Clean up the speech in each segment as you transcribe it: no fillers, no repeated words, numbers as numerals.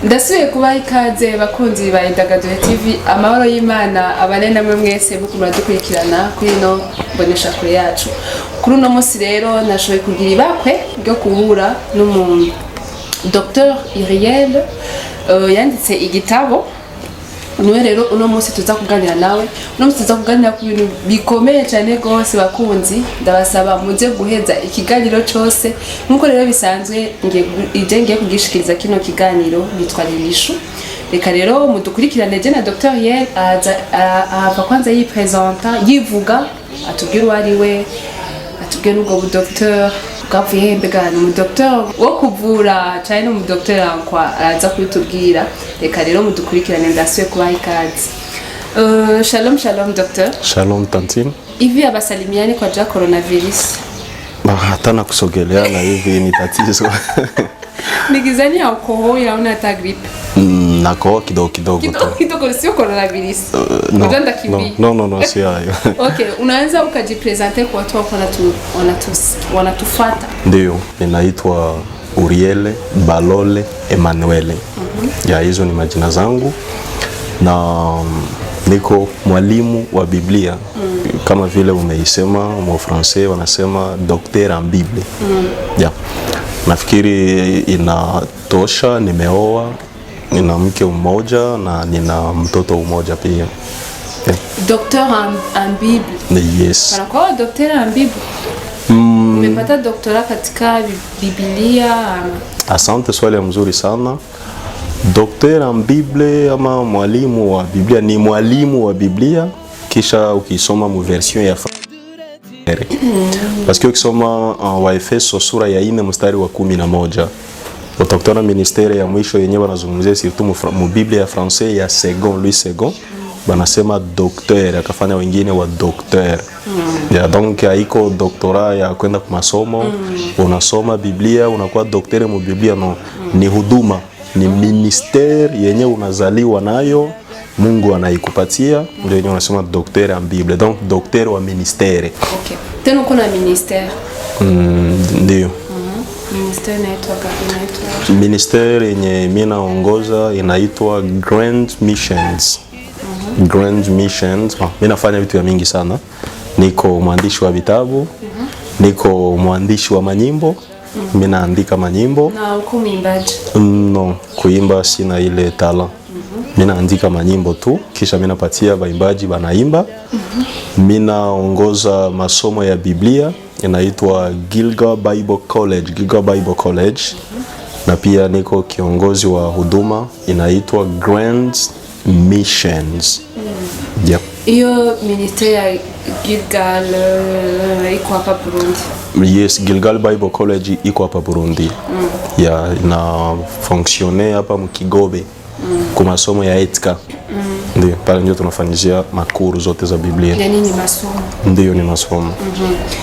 Ndasubiye kubaha ikaze bakunzi ba Idagadure TV, amahoro y'Imana abane namwe mwese buko muradukurikirana kuri no mbonesha kure yacu. Kuri uno munsi rero nashoboye kugira ibakwe ryo kuhura n'umuntu Dr Iriel yanditse igitabo. Niwe rero uno munsi tuza kuganira nawe, uno munsi tuza kuganira ku bintu bikomeye cyane gose bakunzi. Ndabasaba muze guheza ikiganiro cyose nkuko rero bisanzwe ngiye kugishikiriza kino kiganiro nitwa Lilishu. Reka rero mudukurikirane je na Dr Iriel ava kwanza yipresenta yivuga atubwira uwari we, atubwira n'ubwo docteur bwavuye mbega ni docteur wo kuvura cyane no mu docteur ankwa araza kubitubwira. Reka rero mudukurikirane ndasuye kubaha ikaze. Shalom docteur. Shalom Tantine. Hivi abasalimiani kwa ja coronavirus? Hata na kusogelea na hivi ni tatizo. Nikizani alcohol ya una ta gripe. Na kwa kidogo sio coronavirus. No, si hayo. Okay, unaanza ukajipresenter kwa watu wanatufuata. Ndio, ninaitwa Uriel Balole Emmanuel. Ya hizo ni majina zangu na niko mwalimu wa Biblia. Kama vile umeisema mu Francais wanasema docteur en Bible. Ya. Nafikiri inatosha, nimeoa, nina mke mmoja na nina mtoto mmoja pia. Yeah. Docteur en Bible. Yes. Kana kwa docteur en Bible. Umepata doktora katika Biblia? Asante, swali mzuri sana. Docteur en Bible ama mwalimu wa Biblia ni mwalimu wa Biblia kisha ukisoma mu version ya parce que ukisoma wa Efeso sura ya 4 mstari wa 11 utakuta ministere ya mwisho yenyewe wanazungumzia surtout mu Biblia ya Francais ya Second Louis II banasema docteur, akafanya wengine wa docteur. Ya donc haiko doktora ya kwenda kwa masomo, unasoma Biblia unakuwa docteur mu Biblia, no. Ni huduma, ni ministere yenyewe unazaliwa nayo, Mungu anaikupatia, ndio yenyewe unasema docteur en Bible. Donc docteur wa ministere. Okay. Tena kuna ministere. Ndio. Ministere inaitwa ministere yenye mimi naongoza inaitwa Grand Missions. Grand Missions. Mimi nafanya vitu mingi sana. Niko mwandishi wa vitabu, niko mwandishi wa manyimbo, mimi naandika manyimbo. Na uko mwimbaji? No, kuimba sina ile tala. Mimi naandika manyimbo tu, kisha mimi napatia waimbaji wanaimba. Mimi naongoza masomo ya Biblia, inaitwa Gilgal Bible College. Na pia niko kiongozi wa huduma inaitwa Grand Missions. Yep. Hiyo ministeri ya Gilgal iko hapa Burundi? Yes, Gilgal Bible College iko hapa Burundi. Ya na fonctionner hapa mkigobe kwa masomo ya etika. Ndio, pale ndio tunafanyia makuru zote za Biblia. Yaani ni masomo? Ndio, ni masomo.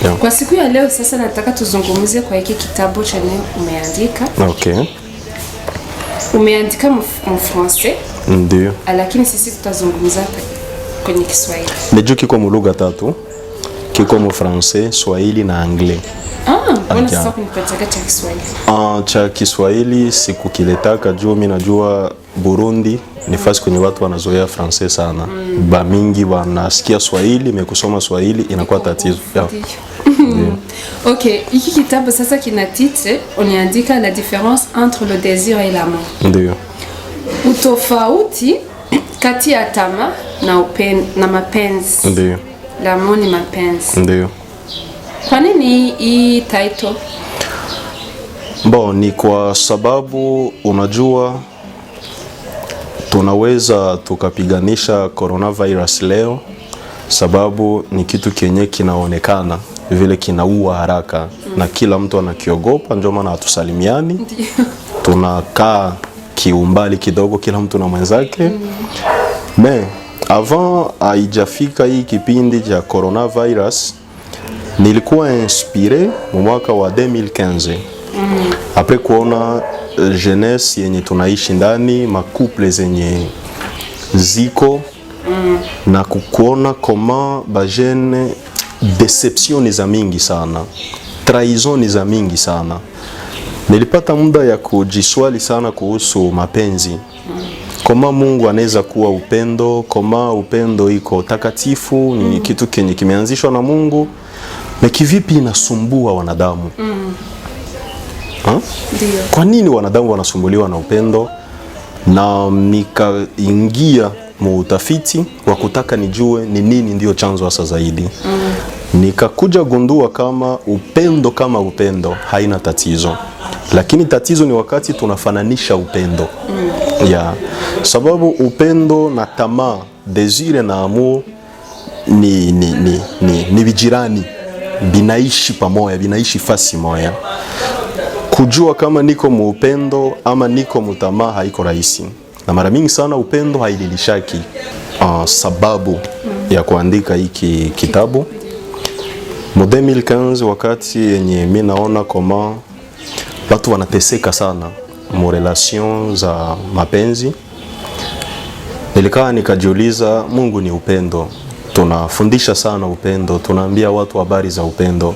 Yeah. Kwa siku ya leo sasa nataka tuzungumzie kwa hiki kitabu chenye umeandika. Okay. Umeandika mu Francais? Ndio. Lakini sisi tutazungumza kwenye Kiswahili. Ndio, kiko mu lugha tatu. Kiko mu Francais, Swahili na Anglais. Mbona sasa kunipatia cha Kiswahili? Cha Kiswahili sikukiletaka juu mimi najua Burundi ni fasi kwenye watu wanazoea Francais sana. Ba mingi wanasikia Swahili, mekusoma Swahili inakuwa tatizo. Okay, hiki kitabu sasa kina titre uniandika la différence entre le désir et l'amour. Ndio. Utofauti kati ya tamaa na mapenzi. Ndio. L'amour ni mapenzi. Ndio. Kwa nini hii title? Ni kwa sababu unajua tunaweza tukapiganisha coronavirus leo, sababu ni kitu kenye kinaonekana vile kinaua haraka na kila mtu anakiogopa, ndio maana hatusalimiani. Tunakaa kiumbali kidogo kila mtu na mwenzake. Mais avant haijafika hii kipindi cha coronavirus nilikuwa inspiré mwaka wa 2015. Après kuona jeunesse yenye tunaishi ndani, makouple zenye ziko na kuona koma ba jeune deception ni za mingi sana, trahison ni za mingi sana. Nilipata muda ya kujiswali sana kuhusu mapenzi. Kama Mungu anaweza kuwa upendo, kama upendo iko takatifu, ni kitu kenye kimeanzishwa na Mungu, na kivipi inasumbua wanadamu? Kwa nini wanadamu wanasumbuliwa na upendo? Na nikaingia muutafiti wa kutaka nijue ni nini ndio chanzo hasa zaidi. Nikakuja gundua kama upendo haina tatizo, lakini tatizo ni wakati tunafananisha upendo. Sababu upendo na tamaa, desire na amour ni vijirani, binaishi pamoja, binaishi fasi moja. Kujua kama niko muupendo ama niko mutamaa haiko rahisi, na mara mingi sana upendo haidilishaki. Sababu ya kuandika hiki kitabu mu 2015, wakati yenye mimi naona kama watu wanateseka sana mu relation za mapenzi, nilikaa nikajiuliza, Mungu ni upendo, tunafundisha sana upendo, tunaambia watu habari za upendo,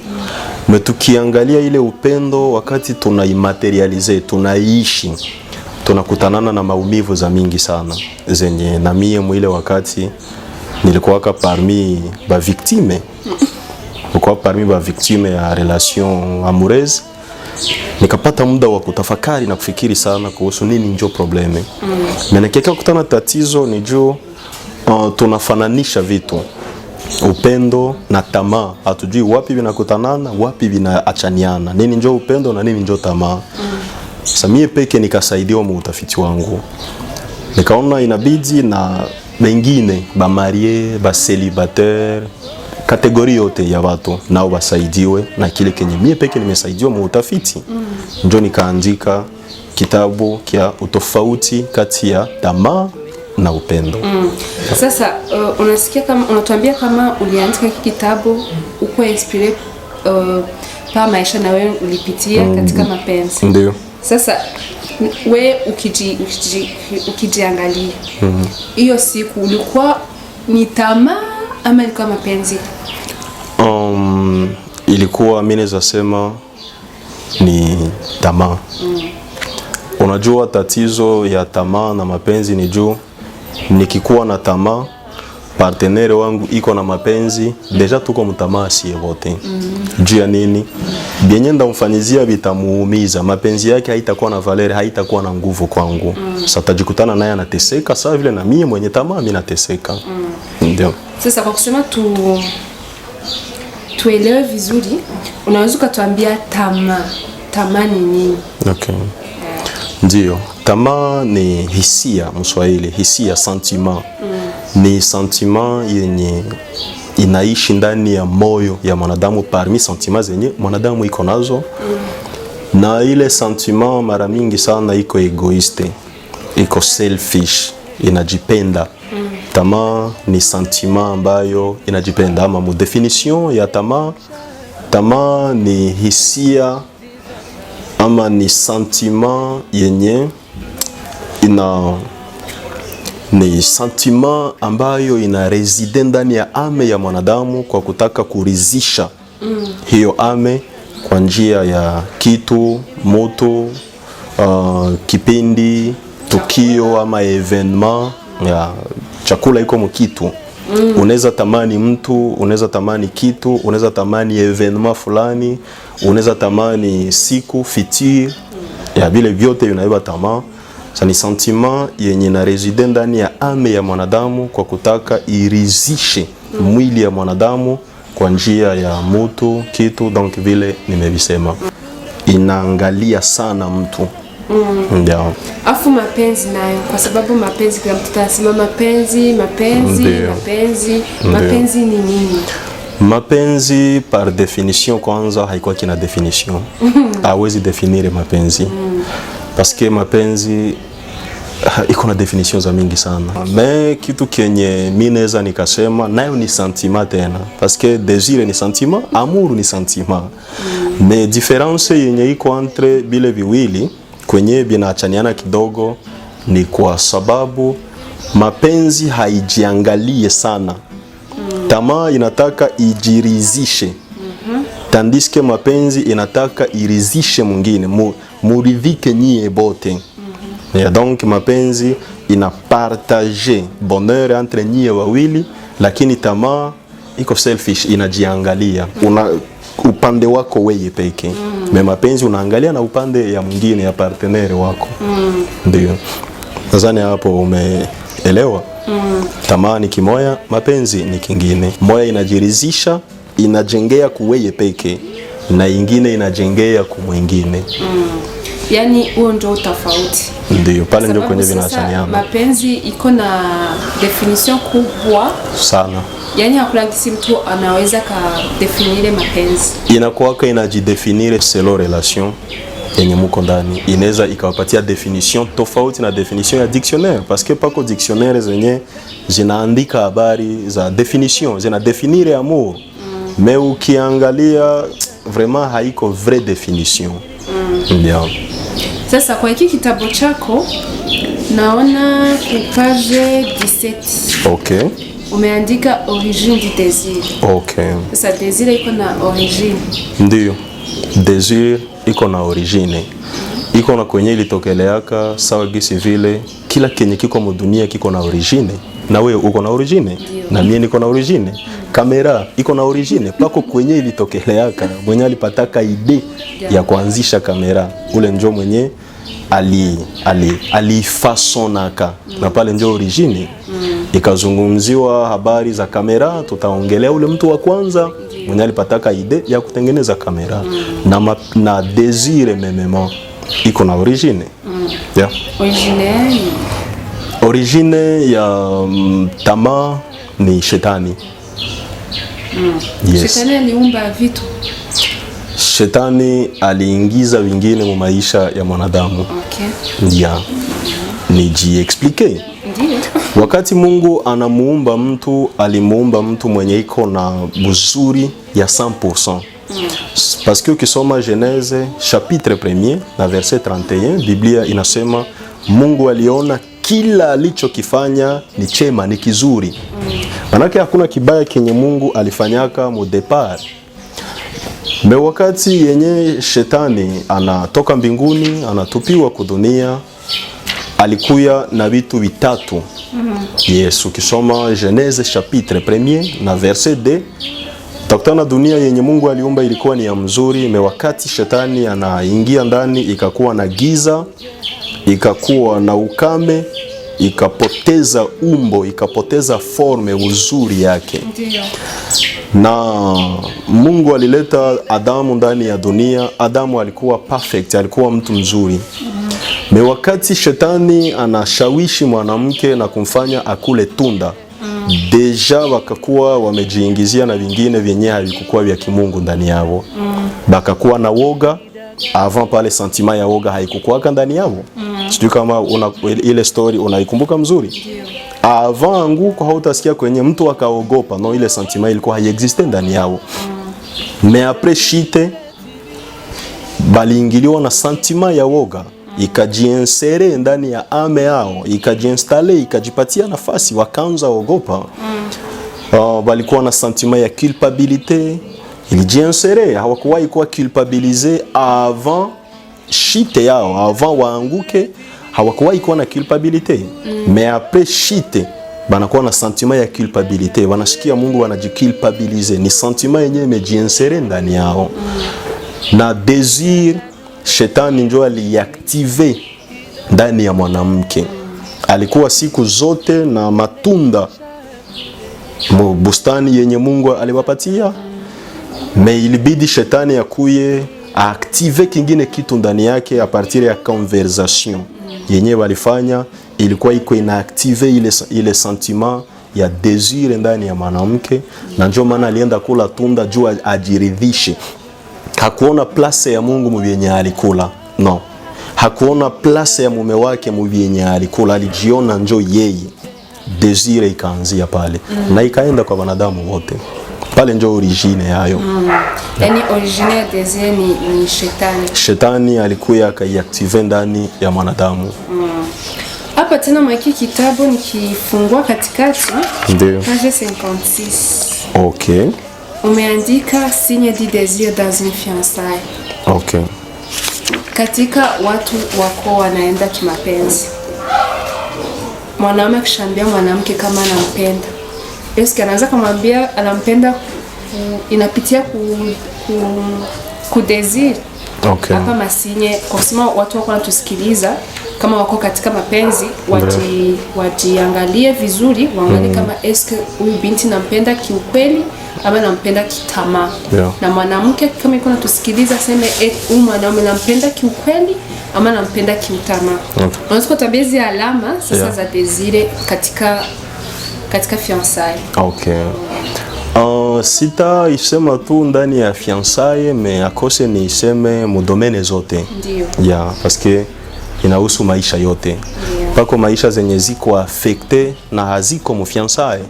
tukiangalia ile upendo wakati tunaimaterialize, tunaishi, tunakutanana na maumivu za mingi sana zenye na mie mwile wakati nilikuwa parmi ba victime, ya relation amoureuse. Nikapata muda wa kutafakari na kufikiri sana kuhusu nini njo probleme. Menekeka kutana tatizo ni juu tunafananisha vitu, upendo na tamaa. Hatujui wapi vinakutanana, wapi vinaachaniana, nini njo upendo na nini njo tamaa. Samie peke nikasaidiwa mu utafiti wangu, nikaona inabidi na wengine ba marie, ba célibataire, kategori yote ya watu nao basaidiwe na kile kenye mie peke nimesaidiwa mu utafiti. Njo nikaandika kitabu kia utofauti kati ya tamaa na upendo. Sasa unasikia kama unatuambia kama uliandika kitabu uko inspire pa maisha na wewe ulipitia katika mapenzi. Ndio. Sasa we ukijiangalia hiyo siku ulikuwa ni tamaa ama ilikuwa mapenzi? Ilikuwa mimi naweza sema ni tamaa. Unajua tatizo ya tamaa na mapenzi ni juu nikikuwa na tamaa, partenaire wangu iko na mapenzi, deja tuko mtamaa sie wote. Juu ya nini? Bienye ndamfanyizia vitamuumiza, mapenzi yake haitakuwa na valeur, haitakuwa na nguvu kwangu. Sasa tajikutana naye anateseka sawa vile na mimi mwenye tamaa mimi nateseka. Ndio. Sasa kwa kusema tuelewe vizuri, unaweza kutuambia tamaa ni nini? Okay. Ndio, tamaa ni hisia, Mswahili, hisia, sentiment. Ni sentiment yenye inaishi ndani ya moyo ya mwanadamu, parmi sentiments zenye mwanadamu iko nazo. Na ile sentiment mara mingi sana iko egoiste, iko selfish, inajipenda. Tamaa ni sentiment ambayo inajipenda, ama mu definition ya tamaa ni hisia ama ni sentiment yenye ni sentiment ambayo ina reside ndani ya ame ya mwanadamu kwa kutaka kurizisha hiyo ame kwa njia ya kitu, moto, kipindi, tukio ama evenement ya chakula iko mkitu. Unaweza tamani mtu, unaweza tamani kitu, unaweza tamani evenement fulani, unaweza tamani siku, futur, ya vile vyote vinaiba tamaa. Sa ni sentiment yenye na reside ndani ya ame ya mwanadamu kwa kutaka irizishe mwili ya mwanadamu kwa njia ya moto, kitu, donc vile nimevisema. Inaangalia sana mtu. Ndio. Afu mapenzi nayo, kwa sababu mapenzi kila mtu anasema mapenzi ni nini? Mapenzi par definition kwanza haikuwa kina definition. Hawezi definir mapenzi. Parce que mapenzi iko na definition za mingi sana. Mais kitu kenye mimi naweza nikasema nayo ni sentiment tena. Parce que désir ni sentiment, amour ni sentiment. Mais différence yenye iko entre bile viwili kwenye binaachaniana kidogo ni kwa sababu mapenzi haijiangalie sana. Tamaa inataka ijirizishe. tandis que mapenzi inataka irizishe mwingine, muridhike nyie bote. Et donc mapenzi ina partage bonheur entre nyie wawili, lakini tamaa iko selfish, inajiangalia upande wako wewe peke. Me mapenzi unaangalia na upande ya mwingine, ya partenaire wako. Ndio. Nadhani hapo umeelewa. Tamaa ni kimoya, mapenzi ni kingine. Moya inajirizisha, inajengea kuweye peke, na ingine inajengea kumwingine. Yani huo ndio tofauti. Ndio, pale ndio kwenye vinachaniana. Mapenzi iko na definition kubwa sana. Yani hakuna kisi mtu anaweza ka definire mapenzi. Inakuwaka inajidefinire selon relation yenye muko ndani. Inaweza ikawapatia definition tofauti na definition ya dictionnaire, parce que pako dictionnaire zenye zinaandika habari za definition, zina definire amour. Mais ukiangalia vraiment haiko vraie definition. Ndio. Sasa kwa hiki kitabu chako naona page 17. Okay. Umeandika origine du désir. Okay. Sasa désir iko na origine. Ndio. Désir iko na origine. Iko na kwenye ilitokeleaka sawa gisi vile kila kenye kiko mu dunia kiko na origine. Na wewe uko na origine, na mimi niko na origine. Kamera iko na origine, pako kwenye ilitokeleaka mwenye alipataka ide ya kuanzisha kamera, ule njo mwenye alifasonaka na pale njo origine. Ikazungumziwa habari za kamera, tutaongelea ule mtu wa kwanza mwenye alipataka ide ya kutengeneza kamera. Na désir memement iko na origine. Yeah. Origine ya tamaa ni shetani. Yes. Shetani aliumba vitu. Shetani aliingiza vingine mu maisha ya mwanadamu. Okay. Yeah. Nijiexplique. Ndiyo. Wakati Mungu anamuumba mtu, alimuumba mtu mwenye iko na buzuri ya 100%. Parce que ukisoma Genèse chapitre 1er na verset 31, Biblia inasema Mungu aliona kila alichokifanya ni chema, ni kizuri. Manake hakuna kibaya kenye Mungu alifanyaka mu départ. Me wakati yenye shetani anatoka mbinguni, anatupiwa kudunia, alikuya na vitu vitatu. Yes, ukisoma Genèse chapitre 1er na verset 2, takutana dunia yenye Mungu aliumba ilikuwa ni ya mzuri. Me wakati shetani anaingia ndani, ikakuwa na giza, ikakuwa na ukame, ikapoteza umbo, ikapoteza forme uzuri yake. Ndiyo. Na Mungu alileta Adamu ndani ya dunia. Adamu alikuwa perfect, alikuwa mtu mzuri. Me wakati shetani anashawishi mwanamke na kumfanya akule tunda, deja wakakuwa wamejiingizia na vingine vyenye havikuwa vya kimungu ndani yao. Bakakuwa na woga. Avant pale sentiment ya woga haikukuwaka ndani yao. Sijui kama ile story unaikumbuka mzuri. Avant anguko hautasikia kwenye mtu akaogopa, no, ile sentiment ilikuwa haiexiste ndani yao. Mais après chite baliingiliwa na sentiment ya woga, ikajiinsere ndani ya ame yao, ikajiinstale, ikajipatia nafasi, wakaanza ogopa. Balikuwa na sentiment ya culpabilité, ilijiinsere, hawakuwahi kuwa culpabilize avant chite yao, avant waanguke hawakuwahi kuwa na culpabilité. Mais après chite banakuwa na sentiment ya culpabilité, wanasikia Mungu wanajiculpabilize, ni sentiment yenyewe imejiinsere ndani yao. Na désir shetani ndio aliactive ndani ya mwanamke. Alikuwa siku zote na matunda bustani yenye Mungu aliwapatia. Me ilibidi shetani akuye active kingine kitu ndani yake a partir ya conversation yenye walifanya. Ilikuwa iko inaactive ile sentiment ya désir ndani ya mwanamke, na ndio maana alienda kula tunda juu ajiridhishe. Hakuona place ya Mungu mwenye alikula. No. Hakuona place ya mume wake mwenye alikula, alijiona njo yeye. Désir ikaanzia pale. Na ikaenda kwa wanadamu wote. Pale njo origine yayo. Yani origine ya désir ni shetani. Shetani alikuya akaiactive ndani ya mwanadamu. Hapa tena mwaki kitabu nikifungua katikati. Ndio. Page 56. Okay. umeandika signe du désir dans une fiançaille. Okay. Katika watu wako wanaenda kimapenzi, mwanaume akishambia mwanamke kama anampenda, eske anaweza kumwambia anampenda inapitia ku désir? Okay. Hapa masinye kwa kusema watu wako wanatusikiliza kama wako katika mapenzi wajiangalie vizuri, waangalie kama eske huyu binti nampenda kiukweli ama nampenda kitamaa. Yeah. Na mwanamke kama yuko natusikiliza sema huyu mwanaume nampenda kiukweli ama nampenda kiutamaa. Okay. Unaweza kutabezi alama sasa za désir katika fiançailles. Okay. Sita isema tu ndani ya fiançailles, mais akose ni iseme mu domaine zote. Ndio. Yeah, parce que inahusu maisha yote. Yeah. Pako maisha zenye ziko affecté na haziko mu fiançailles.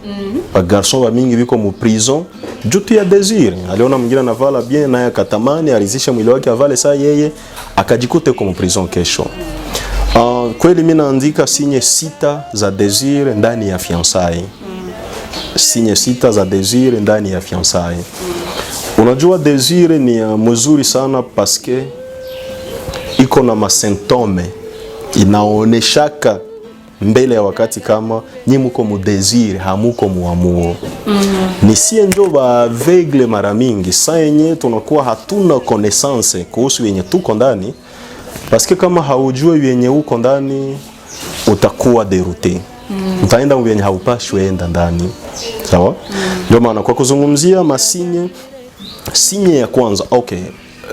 Pa garçon wa mingi biko mu prison jutu ya désir. Aliona mwingine anavala bien naye akatamani arizisha mwili wake avale saa yeye akajikute kwa mu prison kesho. Kweli mimi naandika signe sita za désir ndani ya fiançailles. Signe sita za désir ndani ya fiançailles. Unajua désir ni mzuri sana paske iko na masymptome inaoneshaka mbele ya wakati kama nyi muko mu désir hamuko mu amour. Ni sie njo ba aveugle mara mingi saa yenye tunakuwa hatuna connaissance kuhusu yenye tuko ndani, paske kama haujue yenye uko ndani utakuwa dérouté. Utaenda mwenye haupashwe enda ndani. Sawa? Ndio maana kwa kuzungumzia masinye, sinye ya kwanza, okay.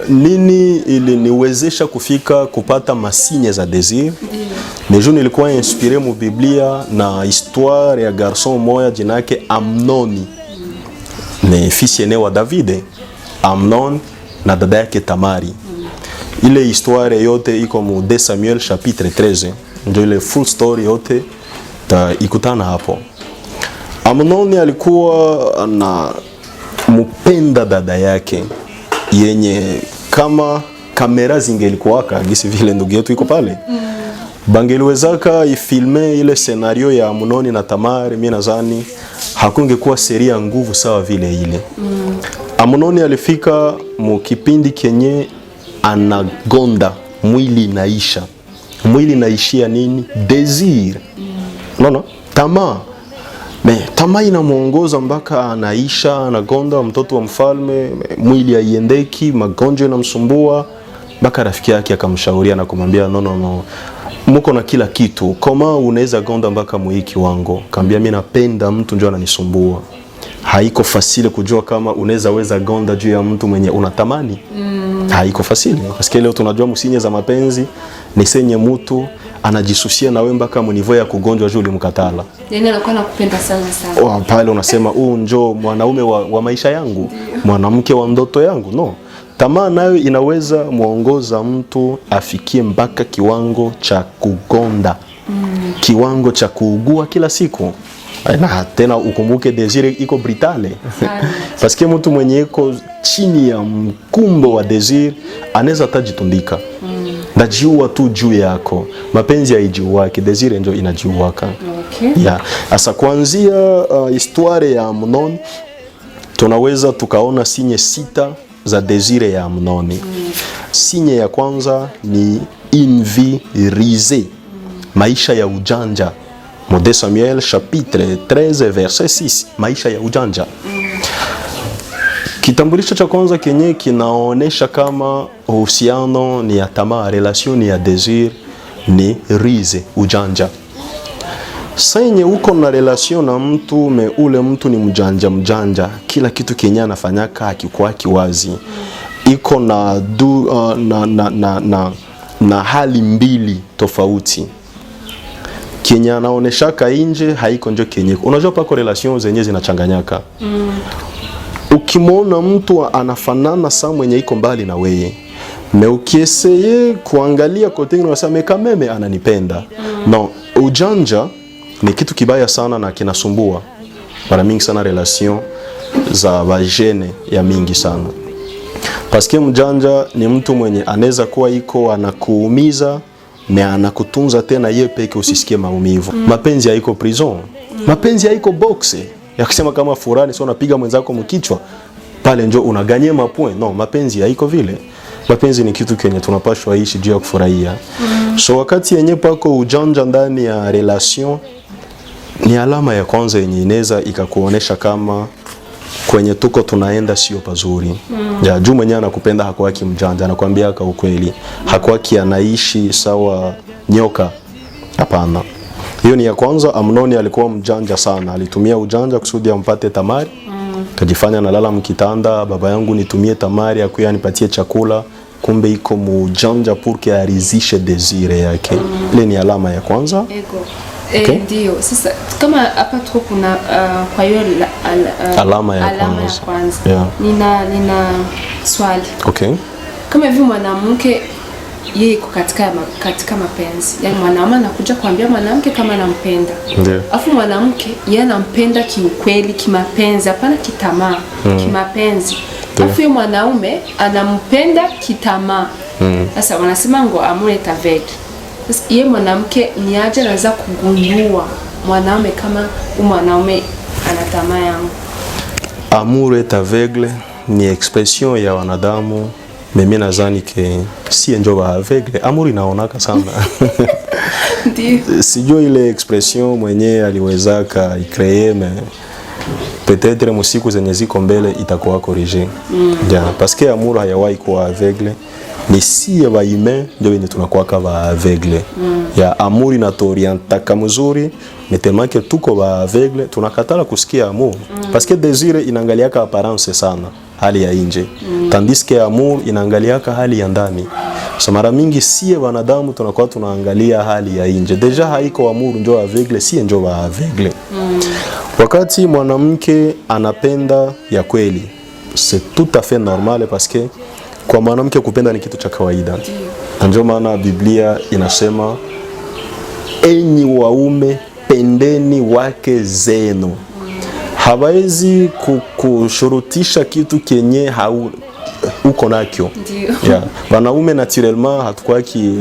Nini ili niwezesha kufika kupata masinye za désir? Nejo nilikuwa inspiré mu Biblia na histoire ya garçon moya jinake Amnoni. Ni fils aîné wa David. Amnon na dada yake Tamari. Ile histoire yote iko mu 2 Samuel chapitre 13. Ndio ile full story yote ikutana hapo. Amnoni alikuwa na mpenda dada yake yenye kama kamera zingelikuwaka gisi vile ndugu yetu iko pale. Bangeliwezaka ifilme ile scenario ya Amnoni na Tamari, mimi nadhani hakungekuwa seria nguvu sawa vile ile. Amnoni alifika mu kipindi kenye anagonda mwili inaisha. Mwili inaishia nini? Désir. No, tamaa. Tamaa inamuongoza mpaka anaisha, anagonda mtoto wa mfalme, mwili haiendeki, magonjwa yanamsumbua, mpaka rafiki yake akamshauria na kumwambia no. Muko na kila kitu. Kama unaweza gonda mpaka muiki wangu. Kaambia mimi napenda mtu njoo ananisumbua. Haiko fasile kujua kama unaweza gonda juu ya mtu mwenye unatamani. Haiko fasile. Paske leo tunajua msinye za mapenzi ni senye mtu anajisusia na wewe mpaka mnivo ya kugonjwa juu ulimkatala. Yaani anakuwa anakupenda sana sana. Pale unasema njoo mwanaume wa maisha yangu, mwanamke wa ndoto yangu. No. Tamaa nayo inaweza muongoza mtu afikie mpaka kiwango cha kugonda. Kiwango cha kuugua kila siku. Na tena ukumbuke désir iko brutale. Paske mtu mwenye iko chini ya mkumbo wa désir anaweza tajitundika. Ndajiua tu juu yako. Mapenzi haijiuaki, désir ndio inajiuaka. Okay. Yeah. Asa kuanzia histoire ya Amnon tunaweza tukaona sinye sita za désir ya Amnoni. Sinye ya kwanza ni une vie risée. Maisha ya ujanja. Mu 2 Samuel chapitre 13 verset 6. Maisha ya ujanja. Kitambulisho cha kwanza kenye kinaonesha kama uhusiano ni ya tamaa, relation ni ya désir, ni rise, ujanja. Senye uko na relation na mtu ule mtu ni mjanja, kila kitu kenye anafanyaka hakikuwa kiwazi. Iko na hali mbili tofauti. Kenya anaoneshaka nje haiko njo kenye. Unajua pako relation zenye zinachanganyaka. Ukimwona mtu anafanana saa mwenye iko mbali na weye, me ukieseye kuangalia kote unasema kameme ananipenda. No, ujanja ni kitu kibaya sana na kinasumbua mara mingi sana relation za bajene ya mingi sana. Paske mjanja ni mtu mwenye anaweza kuwa iko anakuumiza na anakutunza tena yeye peke usisikie maumivu. Mapenzi haiko prison. Mapenzi haiko boxe. Ya kusema kama furani sio unapiga mwenzako mkichwa. pale njo unaganye mapoint. No, mapenzi haiko vile. Mapenzi ni kitu kenye tunapashwa ishi juu ya kufurahia. So wakati yenye pako ujanja ndani ya relation, ni alama ya kwanza yenye inaweza ikakuonesha kama kwenye tuko tunaenda sio pazuri. Ya juu mwenyewe anakupenda hakuwaki mjanja, anakuambia kwa ukweli. Hakuwaki anaishi sawa nyoka. Hapana. Hiyo ni ya kwanza. Amnoni alikuwa mjanja sana. Alitumia ujanja kusudi ampate Tamari. Kajifanya nalala mkitanda, baba yangu nitumie Tamari akuya nipatie chakula. Kumbe iko mujanja purke arizishe desire yake. Ile ni alama ya kwanza. Ego. Ndio. Sasa kama hapa tuko kuna kwa hiyo alama ya kwanza. Yeah. Nina swali. Okay. Kama hivi mwanamke yeye iko katika mapenzi. Yaani mwanaume anakuja kuambia mwanamke kama anampenda. Ndio. Afu mwanamke yeye anampenda kiukweli, kimapenzi, hapana kitamaa, kimapenzi. Afu yeye mwanaume anampenda kitamaa. Sasa wanasema ngo amour est aveugle. Sasa yeye mwanamke ni aje anaweza kugundua mwanaume kama mwanaume ana tamaa yangu? Amour est aveugle ni expression ya wanadamu. Mimi nadhani ke si njo ba aveugle. Amour inaonaka sana. Ndio. Sijui ile expression mwenye aliweza ka icreer mais peut-être musiku zenye ziko mbele itakuwa corriger. Ja, parce que amour hayawahi kuwa aveugle. Ni si ya humain ndio yenye tunakuwa kama aveugle. Ya amour inatorienta kama mzuri, mais tellement que tuko ba aveugle tunakatala kusikia amour. Parce que désir inaangaliaka apparence sana, hali ya nje. Tandis que amour inaangaliaka hali ya ndani. So mara mingi sie wanadamu tunakuwa tunaangalia hali ya nje. Deja haiko amour ndio aveugle, si ndio ba aveugle. Wakati mwanamke anapenda ya kweli, c'est tout à fait normal parce que kwa mwanamke kupenda ni kitu cha kawaida. Ndio maana Biblia inasema enyi waume pendeni wake zenu. Hawezi kushurutisha kitu kenye uko nakyo. Yeah. Wanaume naturellement hatukwaki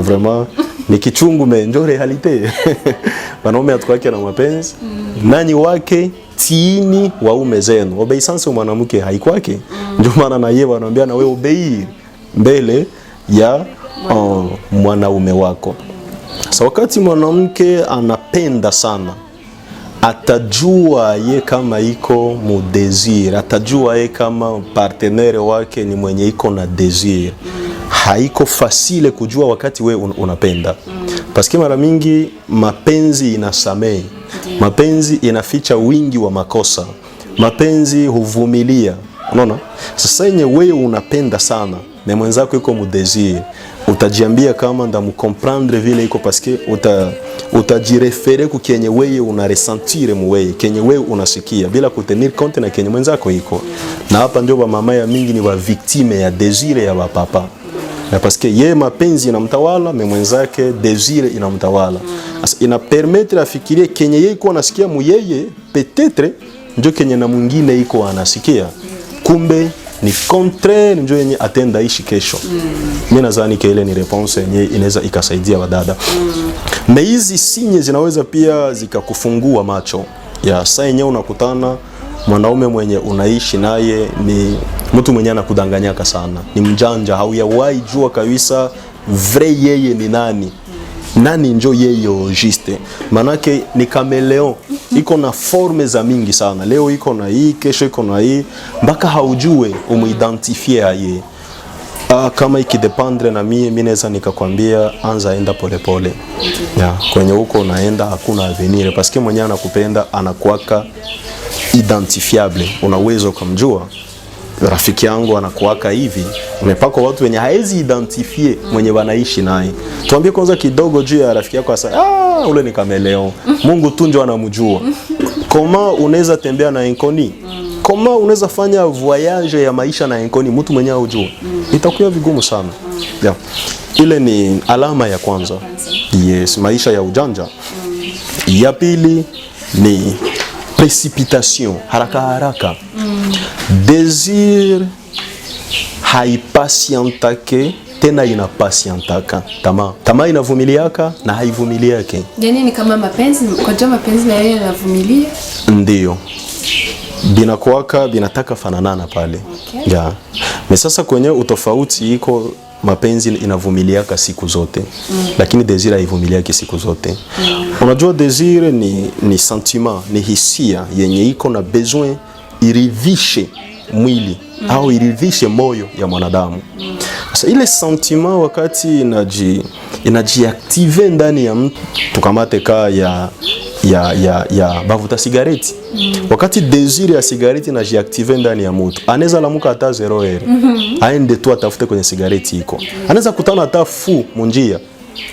vraiment ni kichungu me ndio realite. Wanaume hatukwaki na mapenzi. Nani wake tiini waume zenu. Obeisance mwanamke haikwake. Ndio maana na yeye wanaambia na wewe obei mbele ya mwanaume wako. Sasa wakati mwanamke anapenda sana, atajua ye kama iko mu désir, atajua ye kama partenaire wake ni mwenye iko na désir. Haiko facile kujua wakati we unapenda. Paske mara mingi mapenzi inasamehe. Mapenzi inaficha wingi wa makosa. Mapenzi huvumilia. Unaona? Sasa yenye wewe unapenda sana na mwenzako iko mu désir, utajiambia kama ndamukomprendre vile iko paske utajirefere ku kenye wewe una ressentir mu wewe, kenye wewe unasikia bila kutenir compte na kenye mwenzako iko. Na hapa ndio ba mama ya mingi ni wa victime ya désir ya ba papa. Na paske ye mapenzi inamtawala na mwenzake désir inamtawala. Asa ina permettre afikirie kenye yeye iko anasikia mu yeye peut-être ndio kenye na mwingine iko anasikia. Kumbe ni contraire ndio yenye atenda ishi kesho. Mimi nadhani ile ni response yenye inaweza ikasaidia wadada. Na hizi sinye zinaweza pia zikakufungua macho. Ya saa yenyewe unakutana mwanaume mwenye unaishi naye ni mtu mwenye anakudanganyaka sana. Ni mjanja, hauyawahi jua kabisa vrai yeye ni nani. Nani njo yeye juste. Manake ni kameleon. Iko na forme za mingi sana. Leo iko na hii, kesho iko na hii. Mpaka haujue umuidentifie yeye. Kama ikidependre na mimi naweza nikakwambia anza enda pole pole. Ya, kwenye huko unaenda hakuna avenir parce que mwenye anakupenda anakuwaka identifiable. Unaweza kumjua. Rafiki yangu anakuwaka hivi. Umepaka watu wenye haezi identifie mwenye wanaishi naye. Tuambie kwanza kidogo juu ya rafiki yako asa ule ni kameleon. Mungu tu ndio anamjua. Koma unaweza tembea na inkoni? Koma unaweza fanya voyage ya maisha na inkoni mtu mwenye hujua? Itakuwa vigumu sana. Yeah. Ile ni alama ya kwanza. Yes, maisha ya ujanja. Ya pili ni précipitation, haraka haraka. Désir haipatientake tena inapatientaka. Tamaa inavumiliaka na haivumiliake. Yaani ni kama mapenzi, kwa mapenzi na yeye anavumilia? Ndio. binakuwaka binataka fananana pale. Okay. Yeah. Me sasa kwenye utofauti iko mapenzi inavumiliaka siku zote. Lakini desire haivumiliaki siku zote. Unajua desire ni sentiment, ni hisia yenye iko na besoin iridhishe mwili au iridhishe moyo ya mwanadamu. Sasa ile sentiment wakati inajiactive ndani ya mtu, tukamate ka ya bavuta sigareti. Wakati desire ya sigareti inajiactive ndani ya mtu, anaweza lamuka hata 0 heure. Aende tu atafute kwenye sigareti iko. Anaweza kutana hata fu munjia.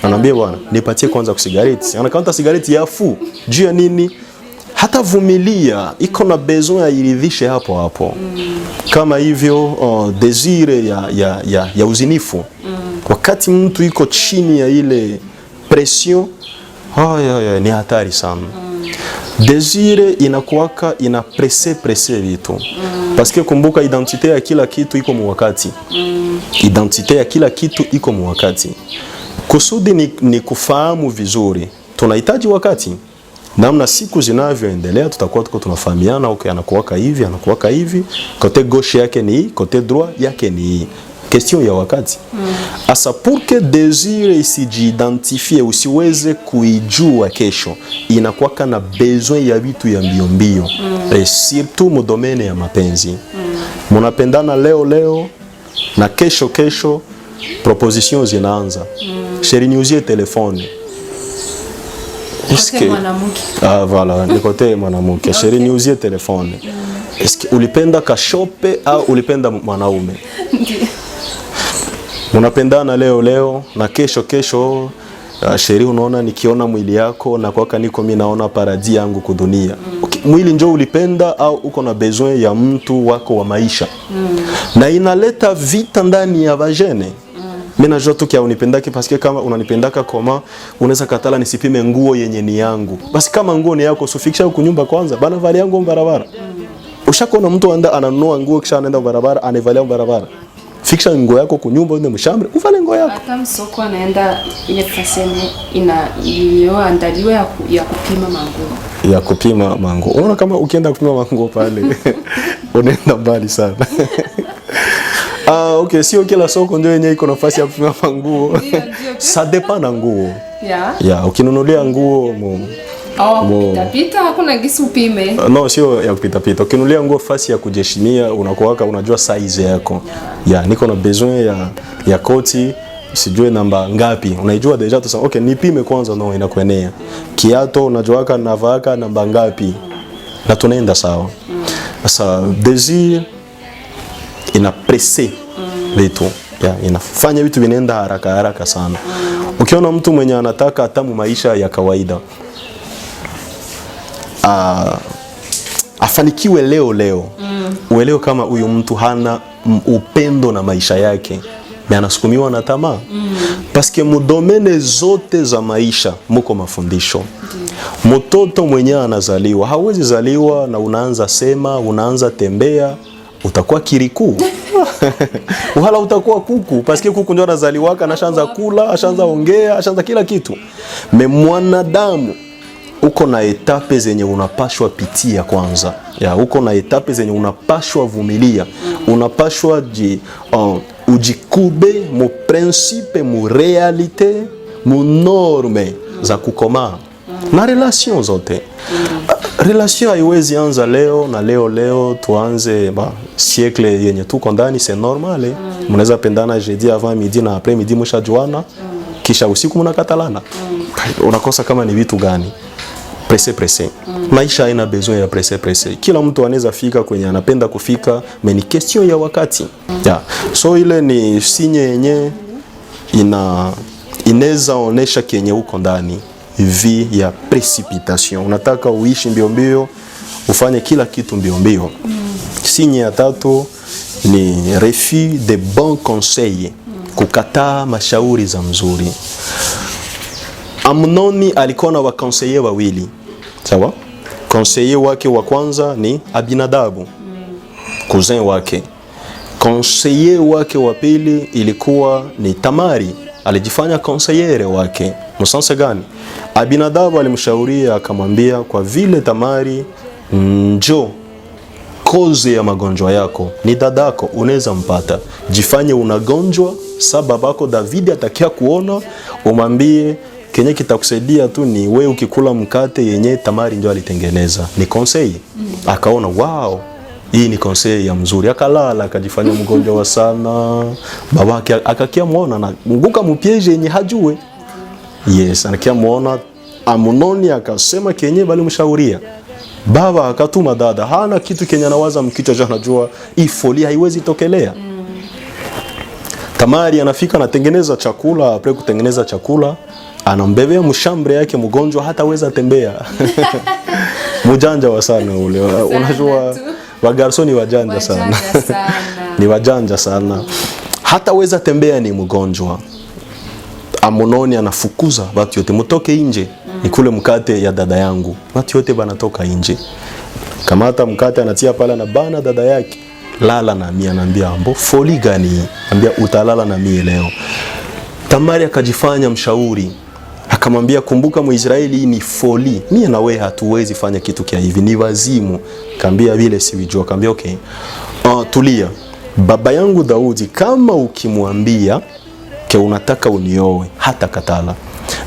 Anambia bwana, nipatie kwanza kusigareti. Anakanta sigareti ya fu. Juu ya nini? Hata vumilia, iko na besoin ya iridhishe hapo hapo. Kama hivyo desire ya uzinifu. Wakati mtu iko chini ya ile pression, ni hatari sana. Desire inakuwaka ina presse vitu. Parce que kumbuka identite ya kila kitu iko mu wakati. Identite ya kila kitu iko mu wakati. Kusudi ni kufahamu vizuri. Tunahitaji wakati. Namna siku zinavyoendelea tutakuwa tunafahamiana, okay, anakuwaka hivi, kote gauche yake ni hii, kote droit yake ni hii. Question ya wakati. Asa pour que désir isijidentifie, usiweze kuijua kesho, inakuwaka na besoin ya vitu ya mbio. Et surtout mu domaine ya mapenzi. Munapendana leo na kesho proposition zinaanza. Chérie, niuzie telefone. Kote mwanamke. Voilà, ni kote mwanamke. Chérie, niuzie telefone. Est-ce que ulipenda kashope au ulipenda mwanaume? Munapendana leo na kesho Chérie, unaona nikiona mwili yako na kwaka niko mimi naona paradis yangu kudunia. Okay, mwili njoo ulipenda au uko na besoin ya mtu wako wa maisha? Na inaleta vita ndani ya vajene. Mimi najua tu kia unipendaki parce que kama unanipendaka koma unaweza katala nisipime nguo yenye ni yangu. Basi kama nguo ni yako sufikisha huko nyumba kwanza, bana valia nguo barabara. Ushakona mtu ananunua nguo kisha anaenda barabara, anavalia barabara. Fikisha nguo yako kunyumba uende mshambre, uvale nguo yako. Hata msoko anaenda ile fasene iliyoandaliwa ya kupima manguo. Ya kupima manguo. Unaona kama ukienda kupima manguo pale unaenda mbali sana. Okay, sio kila soko ndio yenyewe iko nafasi ya kupima manguo. Ça dépend na nguo. Yeah, ukinunulia nguo pita hakuna gisi upime. No, sio ya kupita. Ukinunulia nguo fasi ya kujeshimia, unajua size yako. Yeah, niko na besoin ya koti, sijue namba ngapi. Unaijua deja tu, okay, nipime kwanza, no inakuenea. Kiato unajuaka navaaka namba ngapi. Na tunaenda sawa. Sasa désir ina presse vitu. Yeah, inafanya vitu vinaenda haraka sana. Ukiona mtu mwenye anataka atamu maisha ya kawaida, afanikiwe leo. Uelewe kama huyu mtu hana upendo na maisha yake, na anasukumiwa na tamaa. Paske mudomene zote za maisha muko mafundisho. Mtoto mwenye anazaliwa hawezi zaliwa na unaanza sema, unaanza tembea, utakuwa kiriku. Wala utakuwa kuku, paske kuku ndio anazaliwaka na ashaanza kula, ashaanza ongea, ashaanza kila kitu. Me mwanadamu uko na etape zenye unapashwa pitia kwanza. Ya, uko na etape zenye unapashwa vumilia. Unapashwa ujikube mu principe, mu realite, mu norme za kukomaa. Na relation zote. Relation haiwezi anza leo na leo tuanze siècle yenye tuko ndani, c'est normal. Mnaweza pendana jeudi avant midi na après midi mshajuana, kisha usiku mnakatalana. Unakosa kama ni vitu gani? Presse. Maisha haina besoin ya presse. Kila mtu anaweza fika kwenye anapenda kufika, mais ni question ya wakati. Yeah. So ile ni sinye yenye inaweza onesha kenye uko ndani. Vie ya précipitation. Unataka uishi mbio, ufanye kila kitu mbio. Sinye ya tatu ni refus de bons conseils. Kukataa mashauri za mzuri. Amnoni alikuwa na wakonseiller wawili. Sawa? Conseiller wake wa kwanza ni Abinadabu, cousin wake. Conseiller wake wa pili ilikuwa ni Tamari, alijifanya conseillere wake. Msanse gani? Abinadabu alimshauria akamwambia, kwa vile Tamari njo koze ya magonjwa yako ni dadako, unaweza mpata. Jifanye unagonjwa, sa babako David atakia kuona, umambie kenye kitakusaidia tu ni we ukikula mkate yenye Tamari ndio alitengeneza. Ni conseil. Akaona wow, hii ni conseil ya mzuri. Akalala akajifanya mgonjwa wa sana. Babake akakia muona na nguka mupieje yenye hajue. Yes, anakia muona Amunoni akasema kenye bali mshauria. Baba akatuma dada, hana kitu kenye anawaza mkichwa cha anajua hii folia haiwezi tokelea. Tamari anafika anatengeneza chakula, apre kutengeneza chakula anambebea mshambre yake mgonjwa hataweza tembea. Mujanja wa sana ule. Unajua wagarsoni wajanja sana. Ni wajanja sana. Hataweza tembea ni mgonjwa. Amunoni anafukuza watu yote mutoke nje. Nikule mkate ya dada yangu. Watu yote banatoka nje. Kamata mkate anatia pala na bana dada yake. Lala na mimi, anambia ambo foli gani? Anambia utalala na mimi leo. Tamari akajifanya mshauri. Akamwambia kumbuka Mwisraeli ni foli. Mimi na wewe hatuwezi fanya kitu kia hivi, ni wazimu. Kaambia vile siwijua. Kaambia okay. Tulia. Baba yangu Daudi kama ukimwambia ke unataka unioe hata katala.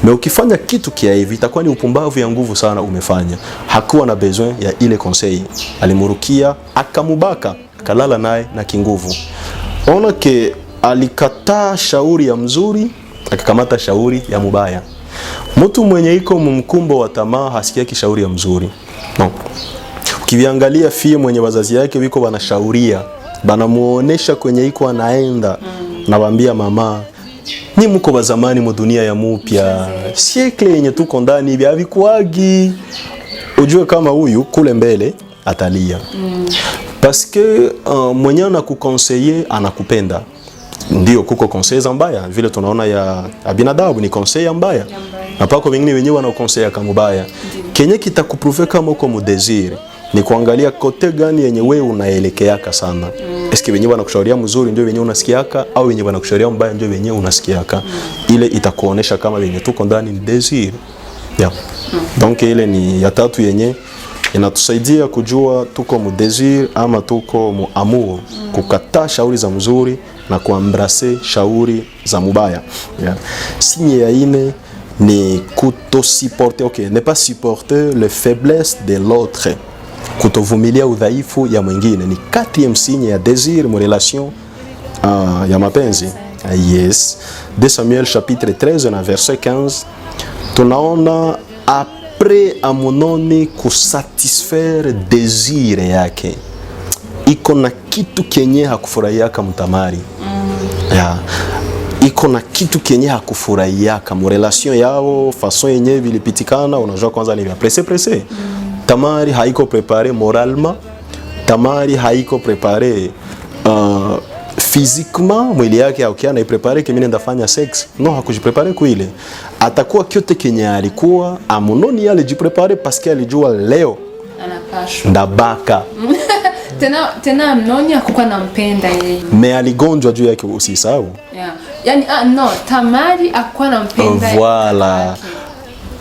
Na ukifanya kitu kia hivi itakuwa ni upumbavu ya nguvu sana umefanya. Hakuwa na besoin ya ile conseil. Alimurukia akamubaka, kalala naye na kinguvu. Ona ke alikataa shauri ya mzuri, akakamata shauri ya mubaya. Mtu mwenye iko mkumbo wa tamaa hasikia kishauri ya mzuri. No. Ukiviangalia fie mwenye wazazi yake wiko wanashauria, banamuonesha kwenye iko anaenda, nawaambia mama, ni mko wa zamani mu dunia ya mupya. Siècle yenye tuko ndani hivi havikuagi. Ujue kama huyu kule mbele atalia. Parce que mwenye anakukonseiller anakupenda. Ndio kuko conseil mbaya vile tunaona ya Abinadabu ni conseil mbaya. Na pako wengine wenyewe wanaokonseya kama mbaya. Kenye kitakuprove kama uko mudesire ni kuangalia kote gani yenye wewe unaelekeaka sana. Eske wenyewe wanakushauria mzuri ndio wenyewe unasikiaka au wenyewe wanakushauria mbaya ndio wenyewe unasikiaka. Ile itakuonesha kama wenyewe tuko ndani ni desire. Yeah. Donc ile ni ya tatu yenye inatusaidia kujua tuko mu desire ama tuko mu amour. Kukataa shauri za mzuri na kuembracer shauri za mubaya. Yeah. Signe ya ine ni kutosupporter, okay, ne pas supporter les faiblesses de l'autre. Kutovumilia udhaifu ya mwingine ni quatrième signe ya désir mu relation ya mapenzi. Yes. 2 Samuel chapitre 13 na verset 15 tunaona après Amunoni kusatisfaire désir yake. Iko na kitu kenye hakufurahiaka Mtamari. Yeah. Iko na kitu kenye hakufurahiaka mu relation yao, façon yenye vilipitikana, unajua kwanza ni vya pressé. Tamari haiko préparé moralement. Tamari haiko préparé physiquement, mwili yake haukia na iprepare kemine ndafanya sex. No, hakujiprepare kuile. Atakuwa kyote kenye alikuwa Amunoni alijiprepare paske alijua leo anapashwa ndabaka. Tena Amunoni hakuwa nampenda yeye. Me aligonjwa juu yake usisahau. Yeah. Yani no, Tamari hakuwa nampenda. Voilà.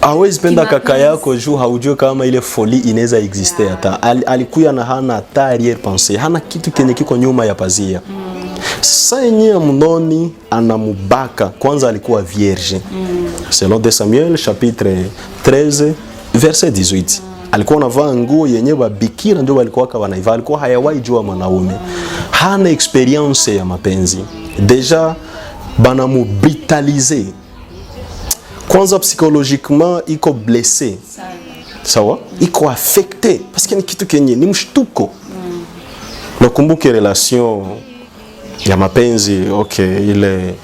Hawezi penda kaka yako juu haujue kama ile folie inaweza exister hata. Alikuya na hana hata arrière pensée. Hana kitu kenye kiko nyuma ya pazia. Sasa yenyewe Amunoni anamubaka. Kwanza alikuwa vierge. Selon 2 Samuel chapitre 13 verset 18. Alikuwa anavaa nguo yenyewe babikira ndio walikuwa wanaiva. Alikuwa hayawahi jua mwanaume. Hana experience ya mapenzi. Deja banamu brutaliser. Kwanza psychologiquement iko blessé. Sawa? Iko affecté parce que ni kitu kenye ni mshtuko. Nakumbuke relation ya mapenzi, okay, ile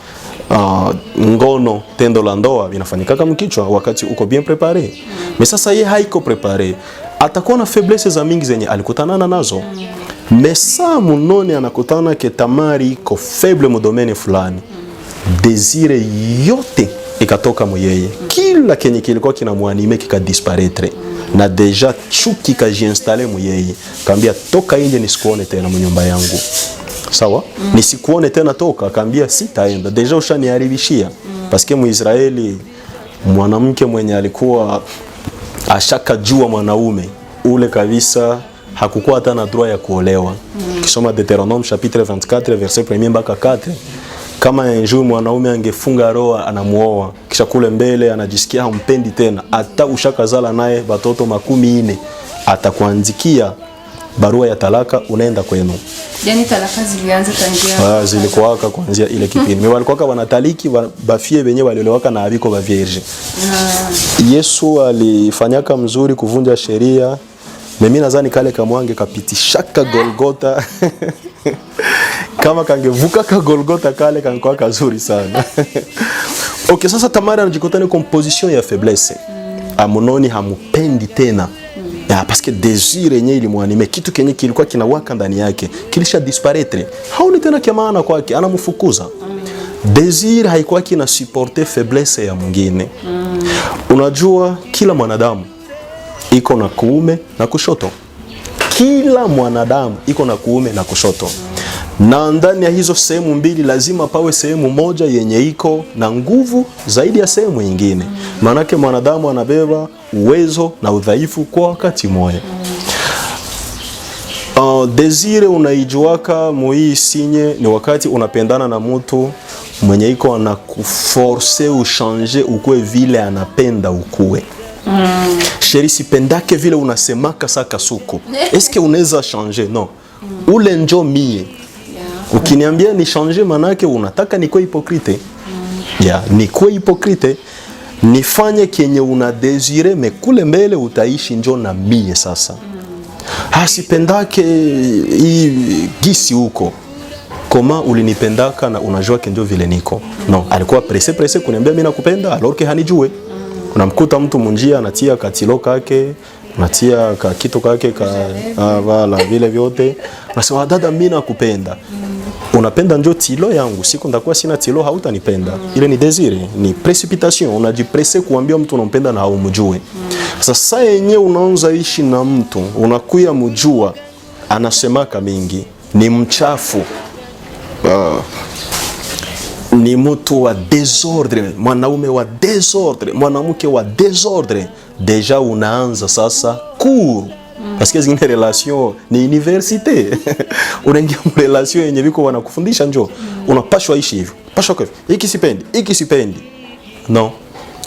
ngono, tendo la ndoa inafanyika kama kichwa wakati uko bien préparé. Mais sasa yeye haiko préparé. Atakuwa na faiblesse za mingi zenye alikutana nazo. Mesa Amunoni anakutana ke Tamari iko faible mu domaine fulani. Désire yote ikatoka moyeye. Kila kenye kilikuwa kinamwanime kikadisparaître. Na deja chuki kajiinstalle moyeye. Kaambia toka nje nisikuone tena mnyumba yangu. Sawa? Nisikuone tena toka. Kaambia sitaenda. Deja ushaniharibishia. Paske Muisraeli mwanamke mwenye alikuwa ashaka jua mwanaume ule kabisa hakukuwa hata na droit ya kuolewa. Kisoma Deuteronome chapitre 24 verset 1 mpaka 4, kama un jour mwanaume angefunga roa anamuoa, kisha kule mbele anajisikia hampendi tena, hata ushakazala naye watoto 40, atakuandikia barua ya talaka, unaenda kwenu. Yani talaka zilianza tangia zilikuwa kuanzia ile kipindi. Mimi walikuwa wanataliki bafie wenyewe waliolewaka na abiko ba vierge. Yesu alifanyaka mzuri kuvunja sheria. Mimi nadhani kale kamwange kapitishaka Golgota. Kama kangevuka ka Golgota kale kangekuwa kazuri sana. Okay, sasa Tamara anajikuta ni composition ya faiblesse. Amunoni hamupendi tena. Ya, parce que désir yenye ilimwanime, kitu kenye kilikuwa kinawaka ndani yake kilisha disparaître. Haoni tena kia maana kwake, anamfukuza. Désir haikuwa kina supporter faiblesse ya mwingine. Unajua kila mwanadamu iko na kuume na kushoto. Kila mwanadamu iko na kuume na kushoto. Na ndani ya hizo sehemu mbili lazima pawe sehemu moja yenye iko na nguvu zaidi ya sehemu nyingine. Manake mwanadamu anabeba uwezo na udhaifu kwa wakati mmoja. Desire unaijuaka muhii sinye ni wakati unapendana na mtu mwenye iko anakuforce uchanger ukue vile anapenda ukue. Sheri sipendake vile unasemaka saka suko. Eske unaweza changer? No. Ule njo mie. Ukiniambia ni changer manake unataka nikuwe hipokrite. Nikuwe hipokrite. Nifanye kenye una desire mekule mbele utaishi njo na mie sasa. Sipendake hii gisi huko. Koma ulinipendaka na unajua kenjo vile niko. No, alikuwa presse kuniambia mimi nakupenda alors que hanijue. Unamkuta mtu munjia anatia katilo kake, anatia kitu kake wala vile vyote. Unasema dada mimi nakupenda. Unapenda njo tilo yangu, siku ndakuwa sina tilo hautanipenda. Ile ni desire, ni precipitation, unajipresse kuambia mtu unampenda na haumjue. Sasa yenyewe unaanza ishi na mtu, unakuya mjua, anasemaka mingi, ni mchafu. Ni mtu wa désordre, mwanaume wa désordre, mwanamke wa désordre. Deja unaanza sasa cours. Parce que zingine relation ni université. Unaingia mu relation yenye biko wanakufundisha njo. Unapashwa ishi hivyo. Pashwa kwa hiki sipendi. No.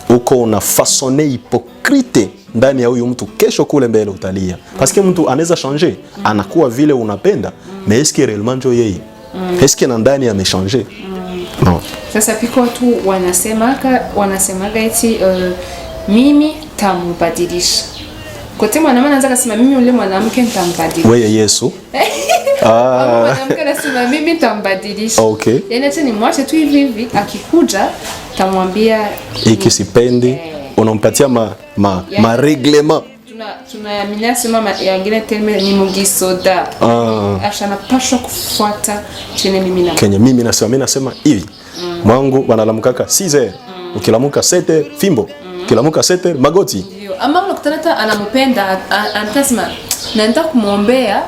Uko una façonner hypocrite ndani ya huyu mtu, kesho kule mbele utalia. Parce que mtu anaweza changer, anakuwa vile unapenda, mais est-ce que réellement njo yeye? Est-ce que ndani amechanger? No. Sasa piko tu wanasemaga eti mimi tambadilisha. Kote mwanamke anaanza kusema mimi yule mwanamke nitambadilisha. Wewe Yesu. Mwanamke anasema mimi nitambadilisha. Okay. Yaani acha ni mwache tu hivi akikuja tamwambia hiki sipendi, unampatia ma reglement. Tunaamini sema yangine terme ni mugisoda. Ashana pasha kufuata chenye mimi na. Kenya mimi nasema hivi. Mwangu wanalamkaka 6h. Ukilamuka 7h fimbo. Ukilamuka 7h magoti. Ndio. Ama unakutana anampenda anasema naenda kumwombea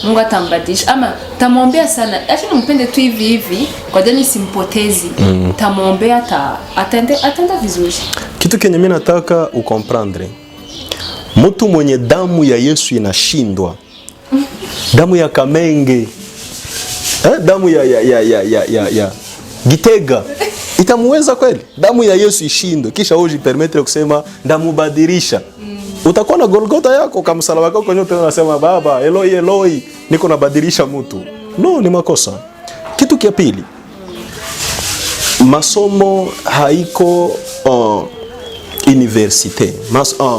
Mungu atambadilisha, ama tamwombea sana. Acha nimpende tu hivi kwa jani simpotezi. Tamwombea atenda vizuri. Kitu kenye mimi nataka ukomprendre. Mtu mwenye damu ya Yesu inashindwa. Damu ya Kamenge. Damu ya Gitega. Itamuweza kweli? Damu ya Yesu ishindwe kisha uji permettre kusema ndamubadilisha. Utakuwa na Golgota yako kama msalaba wako kwenye unasema baba Eloi Eloi niko nabadilisha mtu. No, ni makosa. Kitu kia pili. Masomo haiko université.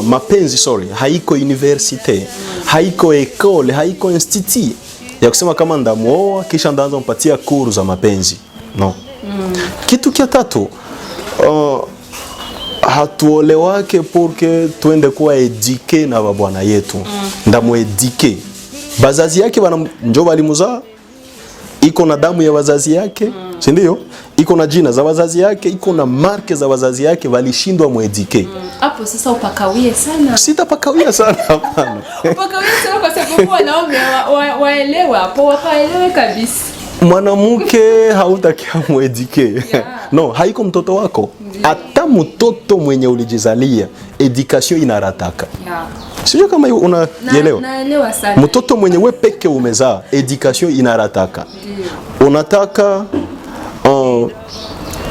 Mapenzi haiko université. Haiko école, haiko institut. Ya kusema kama ndamuoa kisha ndaanza mpatia cours za mapenzi. No. Kitu kia tatu, hatuolewake porque tuende kuwa edike na babwana yetu. Ndamu edike. Bazazi yake njo balimuzaa. Iko na damu ya wazazi yake, si ndio? Iko na jina za wazazi yake, iko na marke za wazazi yake, walishindwa muedike. Hapo sasa upakawie sana. Sitapakawia sana hapana. Upakawie sana kwa sababu wanaume waelewa hapo, wakaelewe kabisa. Mwanamke hautakia muedike. No, haiko mtoto wako. Hata mtoto mwenye ulijizalia, education inarataka. Sio kama unaelewa. Naelewa sana. Mtoto mwenye wewe peke umezaa, education inarataka. Unataka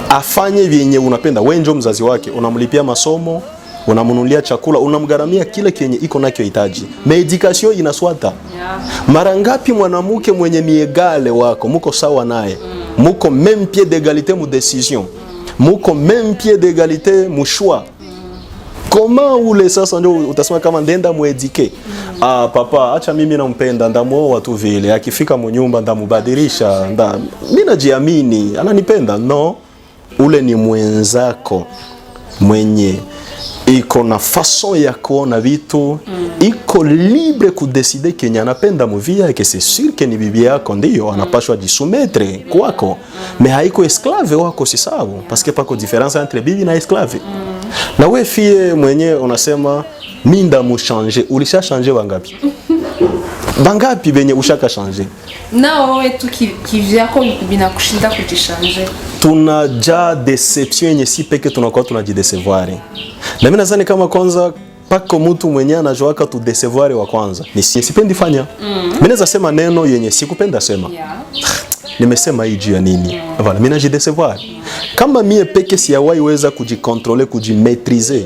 afanye vyenye unapenda. Wewe ndio mzazi wake, unamlipia masomo, unamnunulia chakula, unamgaramia kile kenye iko nacho hitaji. Mais education inaswata. Mara ngapi mwanamke mwenye ni egale wako, muko sawa naye. Muko même pied d'égalité mu décision. Muko même pied d'égalité mu choix. Comment ule sasa ndio utasema kama ndenda muedike? Papa, acha mimi nampenda, ndamuoa tu vile. Akifika mnyumba ndamubadilisha, mimi najiamini, ananipenda. No. Ule ni mwenzako mwenye iko na façon ya kuona vitu, iko libre kudeside kenye anapenda muvia yake. C'est sûr que ni bibi yako ndio anapashwa jisumetre kwako, mais haiko esclave wako, si sawa, parce que pako différence entre bibi na esclave. Na we fie mwenye unasema minda mu changer, ulisha changer wangapi? Bangapi benye ushaka changer? Na wewe tu kivyako binakushinda kujishanger. Tunaja deception yenye si peke tunakuwa tunajidesevoir. Na mimi nadhani kama kwanza pako mtu mwenye anajoaka tu decevoir wa kwanza. Sipendi fanya. Mimi naweza sema neno yenye sikupenda sema. Nimesema hii juu ya nini? Voilà, mimi najidecevoir. Kama mie peke siyawahi weza kujikontrole, kujimetrize,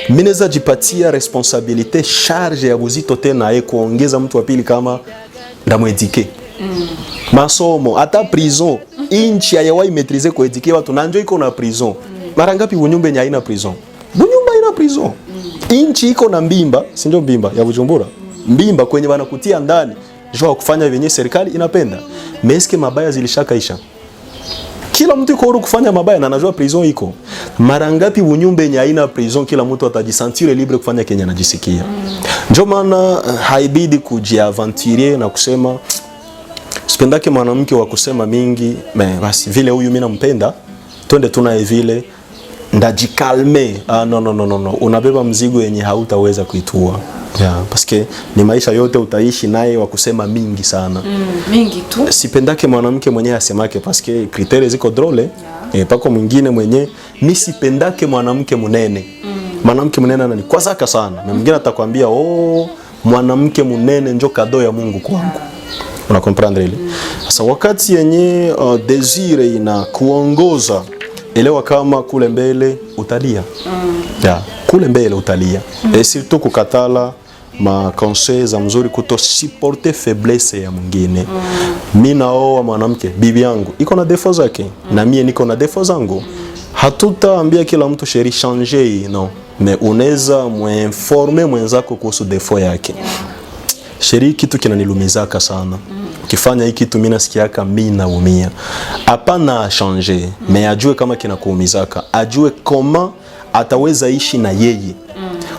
mimi naweza jipatia responsabilité, charge ya buzito tena kuongeza mtu wa pili kama ndamwedike. Masomo, hata prison, inchi hayawahi metrize kuedike watu, na njoo iko na prison. Mara ngapi bunyumba yenye haina prison? Bunyumba ina prison. Inchi iko na mbimba, si ndio mbimba ya Bujumbura? Mbimba kwenye wanakutia ndani, njoo kufanya venye serikali inapenda. Meske mabaya zilishakaisha. Kila mtu yuko huru kufanya mabaya na anajua prison iko. Mara ngapi bunyumba yenye haina prison kila mtu atajisentire libre kufanya kenye anajisikia. Ndio maana haibidi kujiaventurer na kusema sipendake mwanamke wa kusema mingi, basi vile huyu mimi nampenda, twende tunaye vile ndajikalme. No. Unabeba mzigo yenye hautaweza kuitua. Parce que ni maisha yote utaishi naye wa kusema mingi sana. Mingi tu. Sipendake mwanamke mwenye asemake parce que critères ziko drôle. Pako mwingine mwenye mimi sipendake mwanamke munene. Mwanamke munene ananikwazaka sana. Na mwingine atakwambia mwanamke munene njo kado ya Mungu kwangu. Una comprendre ile? Sasa wakati yenye desire ina kuongoza, elewa kama kule mbele utalia. Kule mbele utalia. Et surtout kukatala ma conseils za mzuri, kuto supporter faiblesse ya mwingine. Mimi naoa mwanamke, bibi yangu iko na défaut zake, na mimi niko na défaut zangu. Hatutaambia kila mtu sheri changer, no. Mais unaweza muinformer mwenzako kuhusu défaut yake. Sheri, kitu kinanilumizaka sana. Ukifanya hiki kitu mimi nasikiaka mimi naumia. Hapana changer, mais ajue kama kinakuumizaka. Ajue comment ataweza ishi na yeye.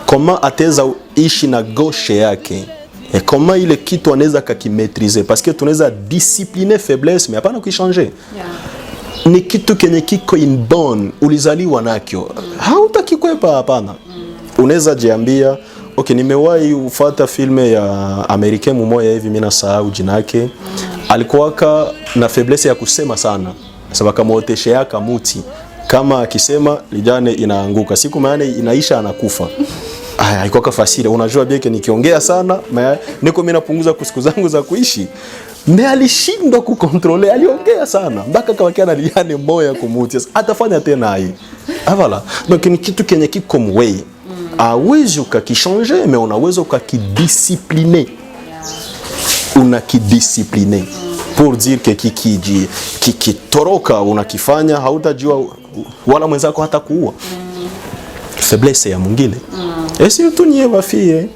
Comment ataweza ishi na gauche yake. Et comment ile kitu anaweza kakimetrize, parce que tunaweza discipliner faiblesse mais hapana kuichanger. Ni kitu kenye kiko inborn, ulizaliwa nakyo. Hautakikwepa, hapana. Unaweza jiambia, okay, nimewahi ufuata filme ya American mmoja hivi, mimi nasahau jina lake. Alikuwaka na faiblesse ya kusema sana. Sababu kama otesheaka muti, kama akisema lijane inaanguka, siku maana inaisha anakufa. Haikuwa fasile. Unajua bieke nikiongea sana, niko mimi napunguza siku zangu za kuishi. Me alishindwa kukontrole, aliongea sana mpaka kawakia na lijane moya kumuti. Atafanya tena hii. Voilà. Donc ni kitu kenye kiko mwei. Hawezi ukakishanger, mais unaweza ukakidiscipliner. Unakidiscipliner. Pour dire que kikitoroka unakifanya, hautajua wala mwenzako hata kuua. Faiblesse ya mwingine. Esi tu nye wafie.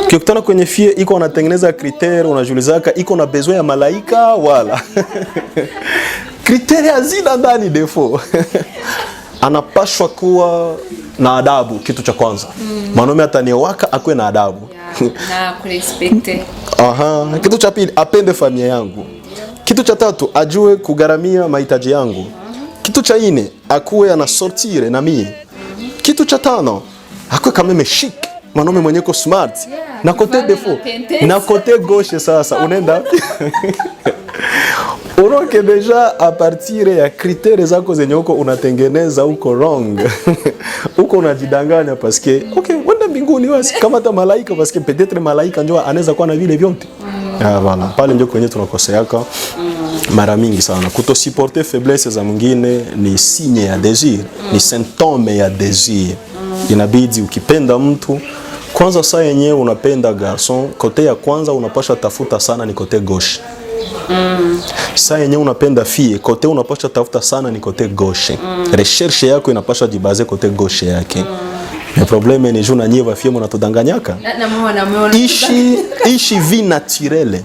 Ukikutana kwenye fie iko anatengeneza critère, unajulizaka iko na besoin ya malaika wala. Critère hazina ndani défaut. Anapashwa kuwa na adabu, kitu cha kwanza. Mwanaume ataniowaka akwe na adabu. Na kurespecte. Kitu cha pili, apende familia yangu. Kitu cha tatu, ajue kugaramia mahitaji yangu. Kitu cha nne, akuwe ana sortire na mie. Kitu cha tano, akuwe kama chic, mwanaume mwenye ko smart. Na kote défaut, na kote gauche sasa unaenda. Unoke deja a partir ya critères zako zenye uko unatengeneza uko wrong. Uko unajidanganya parce que okay, wenda mbinguni basi kama hata malaika, parce que peut-être malaika ndio anaweza kuwa na vile vyote. Voilà, pale ndio kwenye tunakoseaka mara mingi sana. Kutosupporter faiblesse za mwingine ni signe ya désir, ni symptome ya désir. Inabidi ukipenda mtu kwanza, saa yenyewe unapenda garçon, kote ya kwanza unapasha tafuta sana ni kote gauche. Saa yenyewe unapenda fille, kote unapasha tafuta sana ni kote gauche. Recherche yako inapasha jibaze kote gauche yake. Le problème ni juna nyiva fie mnatudanganyaka. Ishi vie naturelle.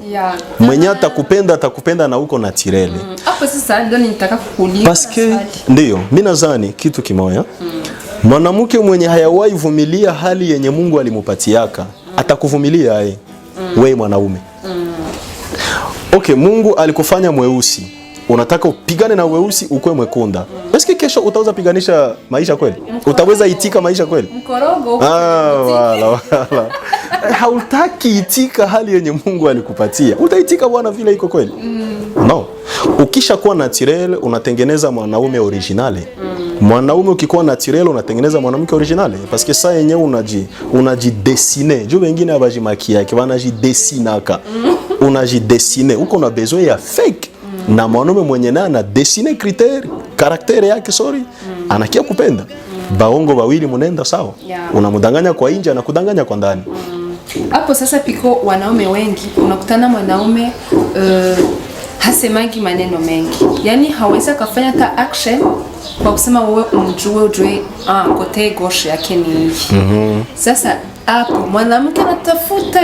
Mwenye atakupenda na uko naturelle. Hapo sasa ndio nitaka kukuuliza. Parce que ndio, mimi nadhani kitu kimoja. Mwanamke mwenye hayawahi vumilia hali yenye Mungu alimupatiaka, atakuvumilia yeye. Wewe mwanaume. Okay, Mungu alikufanya mweusi. Unataka upigane na weusi ukwe mwekunda. Eske kesho utaweza piganisha maisha kweli? Utaweza itika maisha kweli? Mkorogo. Wala. Hautaki itika hali yenye Mungu alikupatia. Utaitika bwana vile iko kweli? No. Ukisha kuwa naturel unatengeneza mwanaume originale. Mwanaume ukikuwa naturel unatengeneza mwanamke originale, parce que ça yenyewe unajidessiner. Jo wengine abajimakia yake wanajidesinaka. Unajidessiner. Uko na besoin ya fake. Na mwanaume mwenye naye ana dessiner karaktere yake anakia kupenda. Baongo wawili munenda sawa. Unamudanganya kwa nje na kudanganya kwa ndani. Hapo sasa piko wanaume wengi unakutana mwanaume hasemagi maneno mengi. Yaani hawezi kufanya ta action kwa kusema wewe ujue kote gauche yake ni hii. Sasa hapo mwanamke anatafuta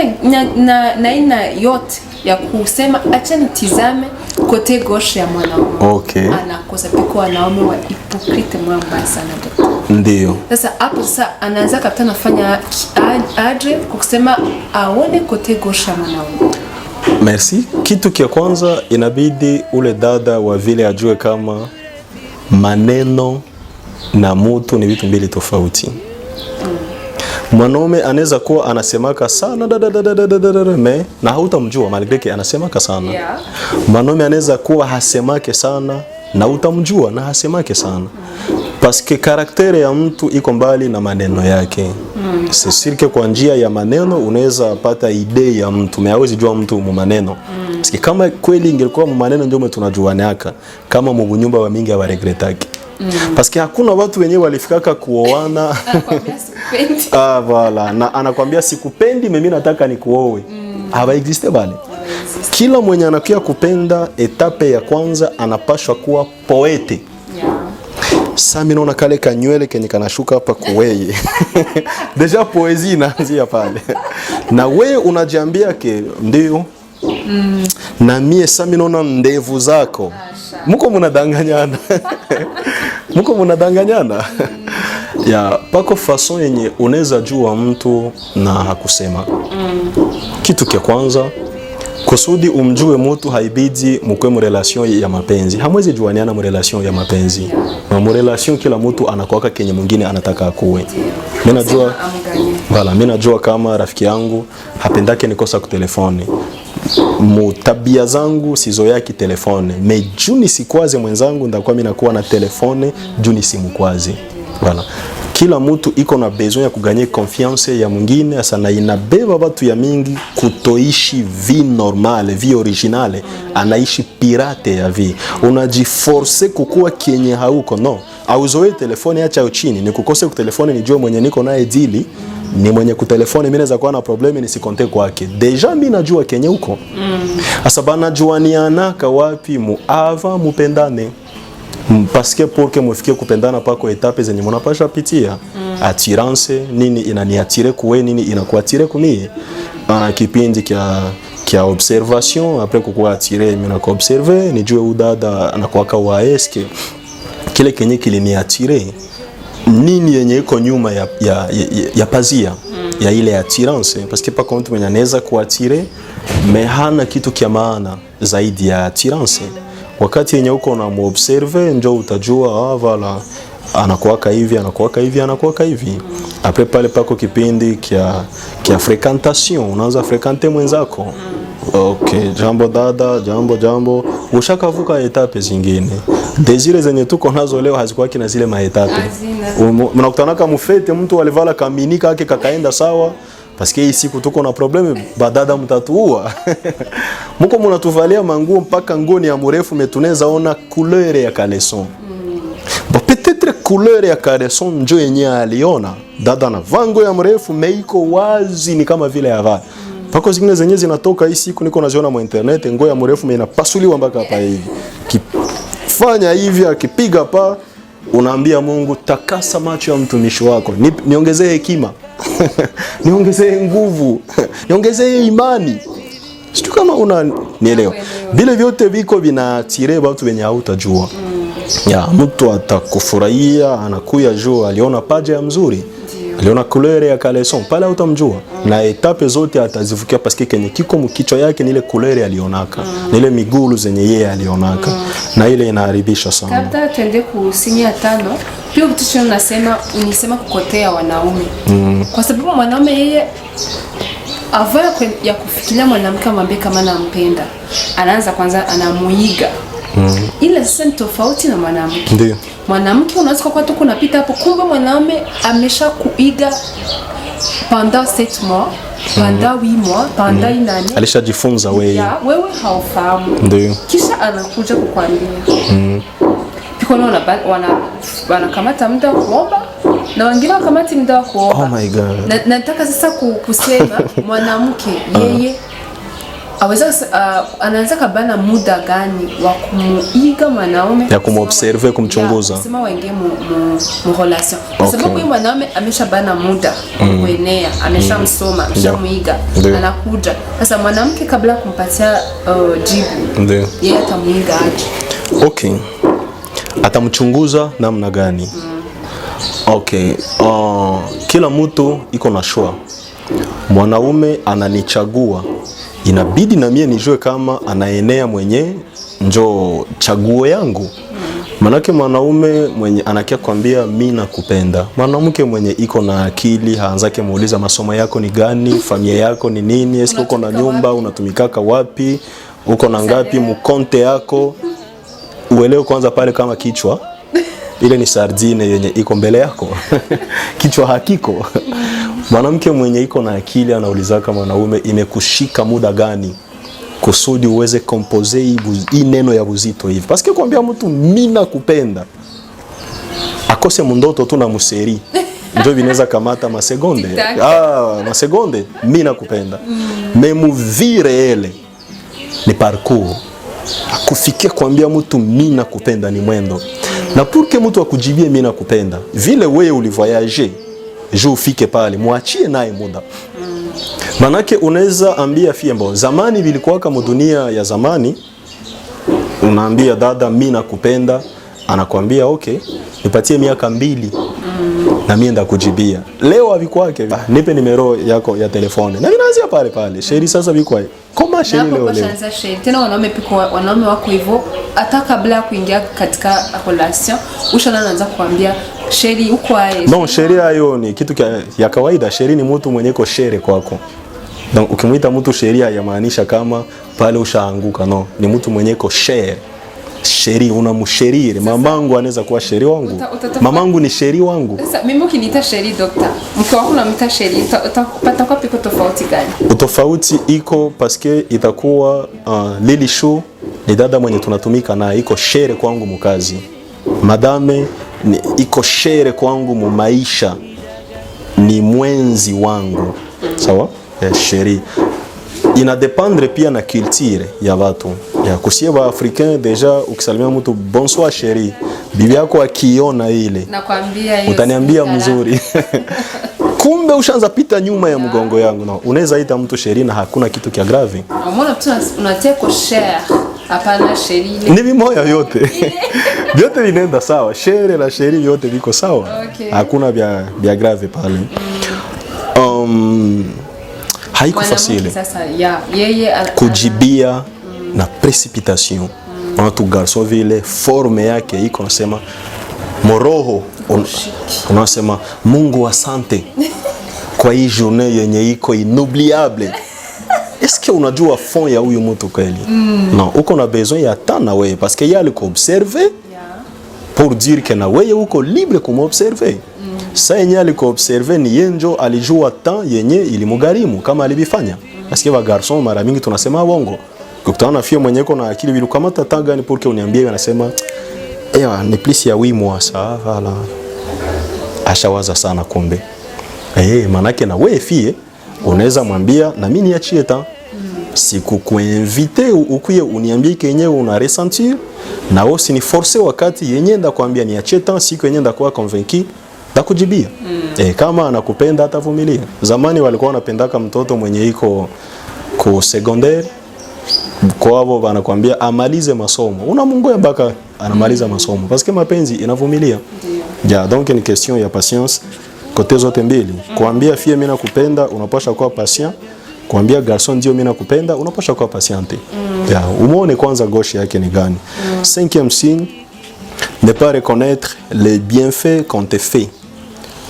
na aina yote ya kusema acha nitizame kote gauche ya mwanaume. Okay. Anakosa piko wanaume wa hypocrite mbaya sana daktari. Ndio. Sasa hapo sasa anaanza kabisa nafanya aje kusema aone kote gauche ya mwanaume. Merci. Kitu kia kwanza inabidi ule dada wa vile ajue kama maneno na mutu ni vitu mbili tofauti. Mwanaume anaweza kuwa anasemaka sana me na hautamjua malgré anasemaka sana. Mwanaume anaweza kuwa hasemake sana na utamjua na hasemake sana. Parce que karaktere ya mtu iko mbali na maneno yake. C'est sûr que kwa njia ya maneno unaweza pata idea ya mtu, mais hawezi jua mtu mu maneno. Parce que kama kweli ingelikuwa mu maneno ndio tunajuanaka, kama mu nyumba wa mingi hawaregretaki. Parce que hakuna watu wenyewe walifikaka kuoana. Voilà, na anakuambia sikupendi mimi nataka nikuoe. Haba existe bali. Kila mwenye anakuwa kupenda etape ya kwanza anapashwa kuwa poete. Sasa mimi naona kale kanywele kenye kanashuka hapa kuweye. Deja poesie inaanzia pale. Na wewe unajiambia ke ndio. Na mie sasa mimi naona ndevu zako. Muko mnadanganyana. Muko mnadanganyana. Ya pako façon yenye unaweza jua mtu na hakusema. Kitu kia kwanza kusudi umjue mtu haibidi mkwe mu relation ya mapenzi. Hamwezi juaniana mu relation ya mapenzi. Na mu relation kila mtu anakuwaka kenye mwingine anataka akuwe. Mimi najua kama rafiki yangu hapendake nikosa kutelefoni. Mutabia zangu sizo yaki telefone. Me juni sikwaze mwenzangu ndakuwa mimi nakuwa na telefone juni simukwaze. Voilà. Kila mtu iko na besoin ya kuganye confiance ya mwingine, asa na inabeba watu ya mingi kutoishi vie normale, vie originale, anaishi pirate ya vie. Unajiforce kukua kenye hauko, no. Auzoe telefone acha uchini, ni kukose kutelefone nijue mwenye niko naye dili, ni mwenye kutelefone mimi naweza kuwa na problemi nisikonte kwake. Deja mimi najua kenye huko. Asa bana juaniana ka wapi muava mupendane. Parce que pour que mufike kupendana pako etape zenye mnapasha pitia. Attirance nini inaniatire kuwe nini inakuatire kumie. Kipindi kia observation après kukuwa atire mimi na kuobserver nijue udada anakuwaka wa eske kile kenye kiliniatire nini yenye iko nyuma ya pazia ya ile attirance, parce que pas comme mtu mwenye anaweza kuatire mais hana kitu kia maana zaidi ya attirance. Wakati yenye uko na muobserve njo utajua voilà anakuwaka hivi anakuwaka hivi anakuwaka hivi. Après pale pako kipindi kia fréquentation, unaanza fréquenter mwenzako. Okay, jambo dada, jambo. Ushakavuka etape zingine. Desire zenye tuko nazo leo hazikuwaki na zile maetape. Mnakutana kama mfete mtu alivala kaminika yake kakaenda sawa. Paske hii siku tuko na probleme badada mtatuua. Muko mnatuvalia manguo mpaka ngoni ya mrefu metuneza ona couleur ya caleçon. Peut-être couleur ya caleçon njo yenye aliona. Dada na vango ya mrefu meiko wazi ni kama vile ya vaa. Pako zingine zenye zinatoka hii siku niko naziona mu internet ngo ya mrefu inapasuliwa mpaka hapa hivi. Kifanya hivi akipiga pa unaambia Mungu takasa macho ya mtumishi wako. Niongezee hekima. Niongezee nguvu. Niongezee imani. Sio kama unanielewa. Vile vyote viko vinatire watu wenye hautajua. Ya mtu atakufurahia anakuya juu aliona paja ya mzuri. Aliona couleur ya caleçon pale utamjua na etape zote atazivukia paske kenye kiko mkichwa yake ni ile couleur alionaka ni ile migulu zenye yeye alionaka na ile inaharibisha sana. Kabla tuende kusinya tano pia kitu unisema kukotea wanaume kwa sababu mwanaume yeye avaa ya kufikiria mwanamke amwambie kama nampenda anaanza kwanza anamuiga. Ile sasa ni tofauti na mwanamke. Ndio. Mwanamke unaweza kwa tu kunapita hapo kumbe mwanaume amesha kuiga pendant 7 mois, pendant 8 mois, pendant inani. Alishajifunza wewe. Ya, wewe haufahamu. Ndio. Kisha anakuja kukwambia. Piko wanakamata muda wa kuomba na wengine wakamati muda wa kuomba. Oh my God. Nataka sasa kusema mwanamke yeye anaanza kabana muda gani wa kumuiga mwanaume ya kumobserve kumchunguza kusema waingie mu relation kwa sababu huyu mwanaume ameshabana muda kuenea ameshamsoma ameshamuiga anakuja sasa mwanamke kabla kumpatia jibu ndio yeye atamuiga aje. Okay, atamchunguza namna gani? Okay, kila mtu iko na choix. Mwanaume ananichagua, inabidi na mie nijue kama anaenea mwenye njo chaguo yangu. Manake mwanaume mwenye anakia kwambia mimi nakupenda. Mwanamke mwenye iko na akili haanzake muuliza masomo yako ni gani, familia yako ni nini, eske uko na nyumba, unatumikaka wapi, uko na ngapi mkonte yako. Uelewe kwanza pale kama kichwa ile ni sardine yenye iko mbele yako. Kichwa hakiko. Mwanamke mwenye iko na akili anauliza kama mwanaume imekushika muda gani kusudi uweze compose hii neno ya uzito hivi. Paske kuambia mtu mimi nakupenda akose mundoto tu na museri ndio vinaweza kamata masegonde. Masegonde mimi nakupenda. Memu vire ele ni parcours. Kufikia kuambia mtu mimi nakupenda ni mwendo. Na pour mtu akujibie mimi nakupenda, vile wewe ulivoyager je ufike pale muachie naye muda. Manake unaweza ambia fiembo zamani vilikuwa kama dunia ya zamani, unaambia dada mimi nakupenda, anakuambia okay nipatie miaka 2 na mimi ndakujibia. Leo avikwake nipe numero yako ya telefone na vinaanzia pale pale sheri. Sasa vikwa koma sheri leo tena wanaume wako hivyo hata kabla ya kuingia katika relation anaanza kuambia sheri uko aje. No, sheri hayo ni kitu ya kawaida. Sheri ni mtu mwenye ko shere kwako. Donc ukimuita mtu sheri hayamaanisha kama pale ushaanguka, no, ni mtu mwenye ko share. Sheri unamsheriri. Mamangu anaweza kuwa sheri wangu. Mamangu ni sheri wangu. Sasa mimi ukiniita sheri doctor, mke wako unamita sheri, utapata kwa piko tofauti gani? Utofauti iko paske itakuwa Lily Show ni dada mwenye tunatumika na iko shere kwangu mkazi. Madame ni iko shere kwangu mu maisha. Ni mwenzi wangu. Sawa? Sheri. Inadependre pia na culture ya watu. Ya kusie wa africain deja ukisalimia mtu bonsoir chérie, bibi yako akiona ile nakwambia hiyo utaniambia mzuri. Kumbe ushaanza pita nyuma ya mgongo yangu. No, unaweza ita mtu chérie na hakuna kitu kia grave. Umeona tu unateko cher hapana chérie. Ni vimoya yote. Vyote vinaenda sawa. Chere na chérie vyote viko sawa. Okay. Hakuna vya grave pale. Haiko facile. Sasa yeye kujibia na precipitation. Watu garçon vile forme yake iko nasema moroho unasema Mungu asante kwa hii journée yenye iko inoubliable. Est-ce que unajua fond ya huyu mtu kweli? Non, uko na besoin ya tana wewe parce que yale ko observer pour dire que na wewe uko libre kumobserver. Sa yenye alikuobserve ni yenjo alijua temps yenye ilimugarimu kama alibifanya. Parce que garçon mara mingi tunasema wongo. Kukutana na fie mwenye iko na akili kama tata gani pour que uniambie anasema ni plus ya 8 mois ça voilà. Ashawaza sana kumbe. Manake na wewe fie unaweza mwambia na mimi niachie ta. Siku kuinvite ukuye uniambie kenye una ressentir na osi ni forcer wakati yenye nda kuambia niachie ta siku yenye nda kuwa convaincu na kujibia. Kama anakupenda atavumilia. Zamani walikuwa wanapendaka mtoto mwenye iko ku secondaire kwao wanakuambia amalize masomo. Unamungoya mpaka anamaliza masomo parce que mapenzi inavumilia. Donc ni question ya patience kote zote mbili. Kuambia fie mimi nakupenda unapaswa kuwa patient. Kuambia garçon ndio mimi nakupenda unapaswa kuwa patiente. Umeone kwanza gauche yake ni gani. Cinquième signe, ne pas reconnaître les bienfaits qu'on te fait.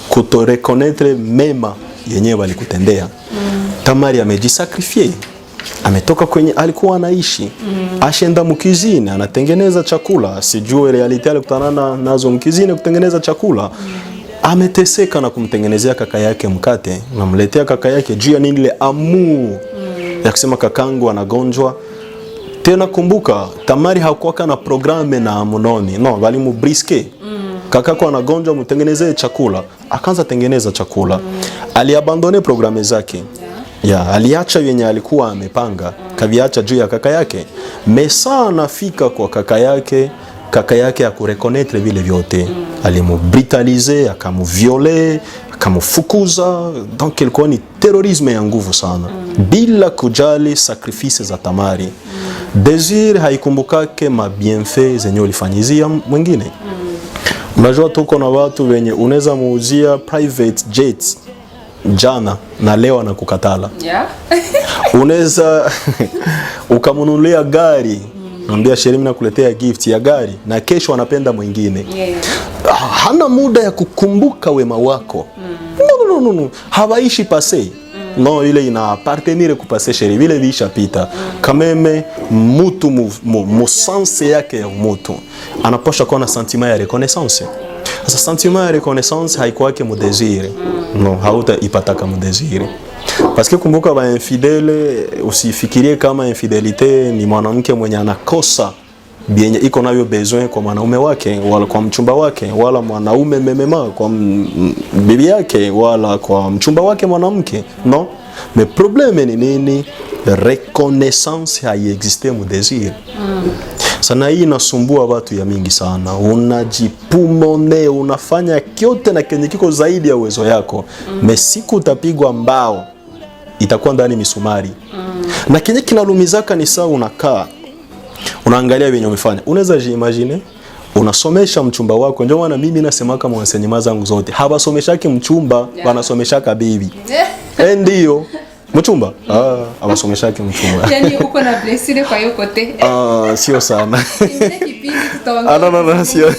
Kuto reconnaître mema yenye walikutendea. Tamari amejisakrifie. Ametoka kwenye alikuwa anaishi. Ashenda mkizini anatengeneza chakula. Sijue reality alikutana nazo mkizini kutengeneza chakula. Ameteseka na kumtengenezea kaka yake mkate. Namletea kaka yake juu ya nini ile amu. Ya kusema kakangu anagonjwa. Tena kumbuka Tamari hakuwa na programe na Amunoni. No, walimu briske. Kakako anagonjwa mtengenezee chakula. Akaanza tengeneza chakula. Aliabandone programe zake. Aliacha yenye alikuwa amepanga. Kaviacha juu ya kaka yake. Mesa anafika kwa kaka yake akurekonetre vile vyote. Alimubrutalize, akamuviole, akamufukuza. Donc ilikuwa ni terorisme ya nguvu sana. Bila kujali sacrifice za Tamari. Desir haikumbukake mabienfe zenye ulifanyizia mwingine. Unajua tuko na watu wenye unaweza muuzia private jets jana na leo anakukatala. Unaweza ukamununulia gari, mwambia Sherimi nakuletea gift ya gari na kesho anapenda mwingine. Hana muda ya kukumbuka wema wako. No. Hawaishi pase. No, ile ina appartenir ku pase Sherimi vile visha pita. Kameme mutu musanse yake ya mutu. Anaposha kuwa na sentiment ya reconnaissance. Sasa sentiment ya reconnaissance haikuwake mu désir. No, hauta ipataka mu désir. Parce que kumbuka ba infidèle usifikirie kama infidelite ni mwanamke mwenye anakosa bienye iko nayo besoin kwa mwanaume wake wala kwa mchumba wake wala mwanaume memema kwa bibi yake wala kwa mchumba wake mwanamke. No. Mais problème ni nini? Reconnaissance haiexiste mu désir. Sana hii inasumbua watu ya mingi sana. Unajipumone, unafanya kyote na kenye kiko zaidi ya uwezo yako. Siku utapigwa mbao, itakuwa ndani misumari. Na kenye kinalumizaka ni saa unakaa, unaangalia wenye umefanya. Unaweza jiimagine, unasomesha mchumba wako. Ndio maana mimi nasemaka mwansenyema zangu zote. Hawasomeshaki mchumba, wanasomeshaka bibi. Ndio. Mchumba? Awasomeshaki mchumba. Yani uko na blessure kwa hiyo kote. Sio sana. No, sio.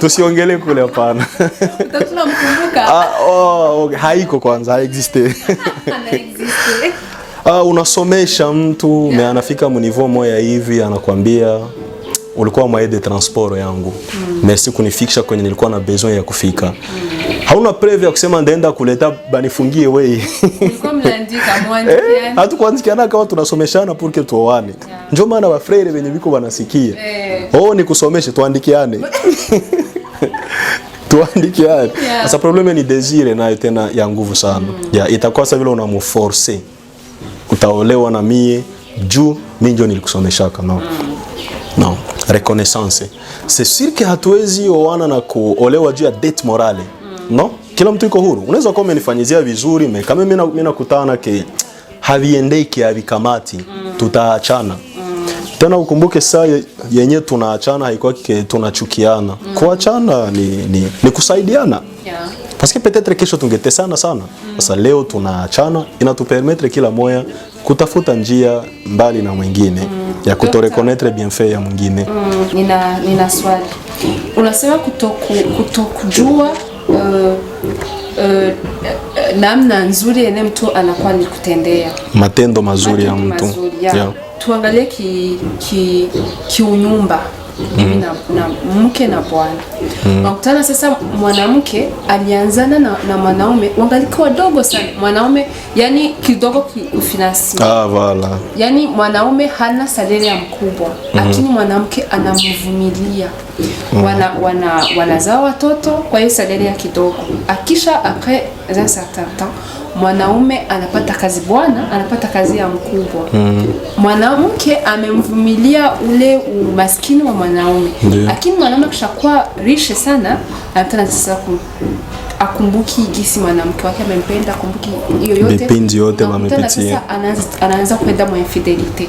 Tusiongele kule hapana. Tutamkumbuka. Okay. Haiko kwanza, haexiste. Unasomesha mtu, anafika mniveau moya hivi anakuambia ulikuwa moyen de transport yangu. Merci kunifikisha kwenye nilikuwa na besoin ya kufika. Hauna preuve ya kusema ndaenda kuleta banifungie wewe. Ulikuwa mnaandika mwandikiana. Hatukuandikiana kama tunasomeshana pour que tuoane. Ndio maana wa frere wenye biko wanasikia. Ni kusomeshe tuandikiane. Tuandikiane. Sasa probleme ni désir nayo tena ya nguvu sana. Itakuwa sasa vile unamuforcer. Utaolewa na mie juu mimi ndio nilikusomeshaka no. Reconnaissance. C'est sûr que hatuwezi oana na kuolewa juu ya dette morale. No? Kila mtu yuko huru. Unaweza kuwa umenifanyizia vizuri, kama mimi nakutana ke haviendeki havikamati, tutaachana. Tena ukumbuke saa yenye tunaachana haikuwa tunachukiana. Kuachana ni kusaidiana. Parce que peut-être kesho tungetesana sana. Sasa leo tunaachana, inatupermettre kila moya kutafuta njia mbali na mwingine ya kutoreconnaître bienfait ya mwingine. Nina swali. Unasema kutokujua namna nzuri ene mtu anakuwa ni kutendea. Matendo mazuri ya mtu. Tuangalie kiunyumba. mimi na mke na bwana. Wakutana sasa, mwanamke alianzana na mwanaume wangalikuwa wadogo sana. Mwanaume yani kidogo kifinansi. Voilà. Yani mwanaume hana salari ya mkubwa, lakini mwanamke anamvumilia. Wanazaa watoto kwa hiyo salari ya kidogo. Akisha après un certain temps, mwanaume anapata kazi, bwana anapata kazi ya mkubwa. Mwanamke amemvumilia ule umaskini wa mwanaume. Lakini mwanaume kishakuwa riche sana, anataka sasa akumbuki gisi mwanamke wake amempenda, akumbuki hiyo yote. Vipindi yote wamepitia. Sasa anaanza kwenda mwa infidelity.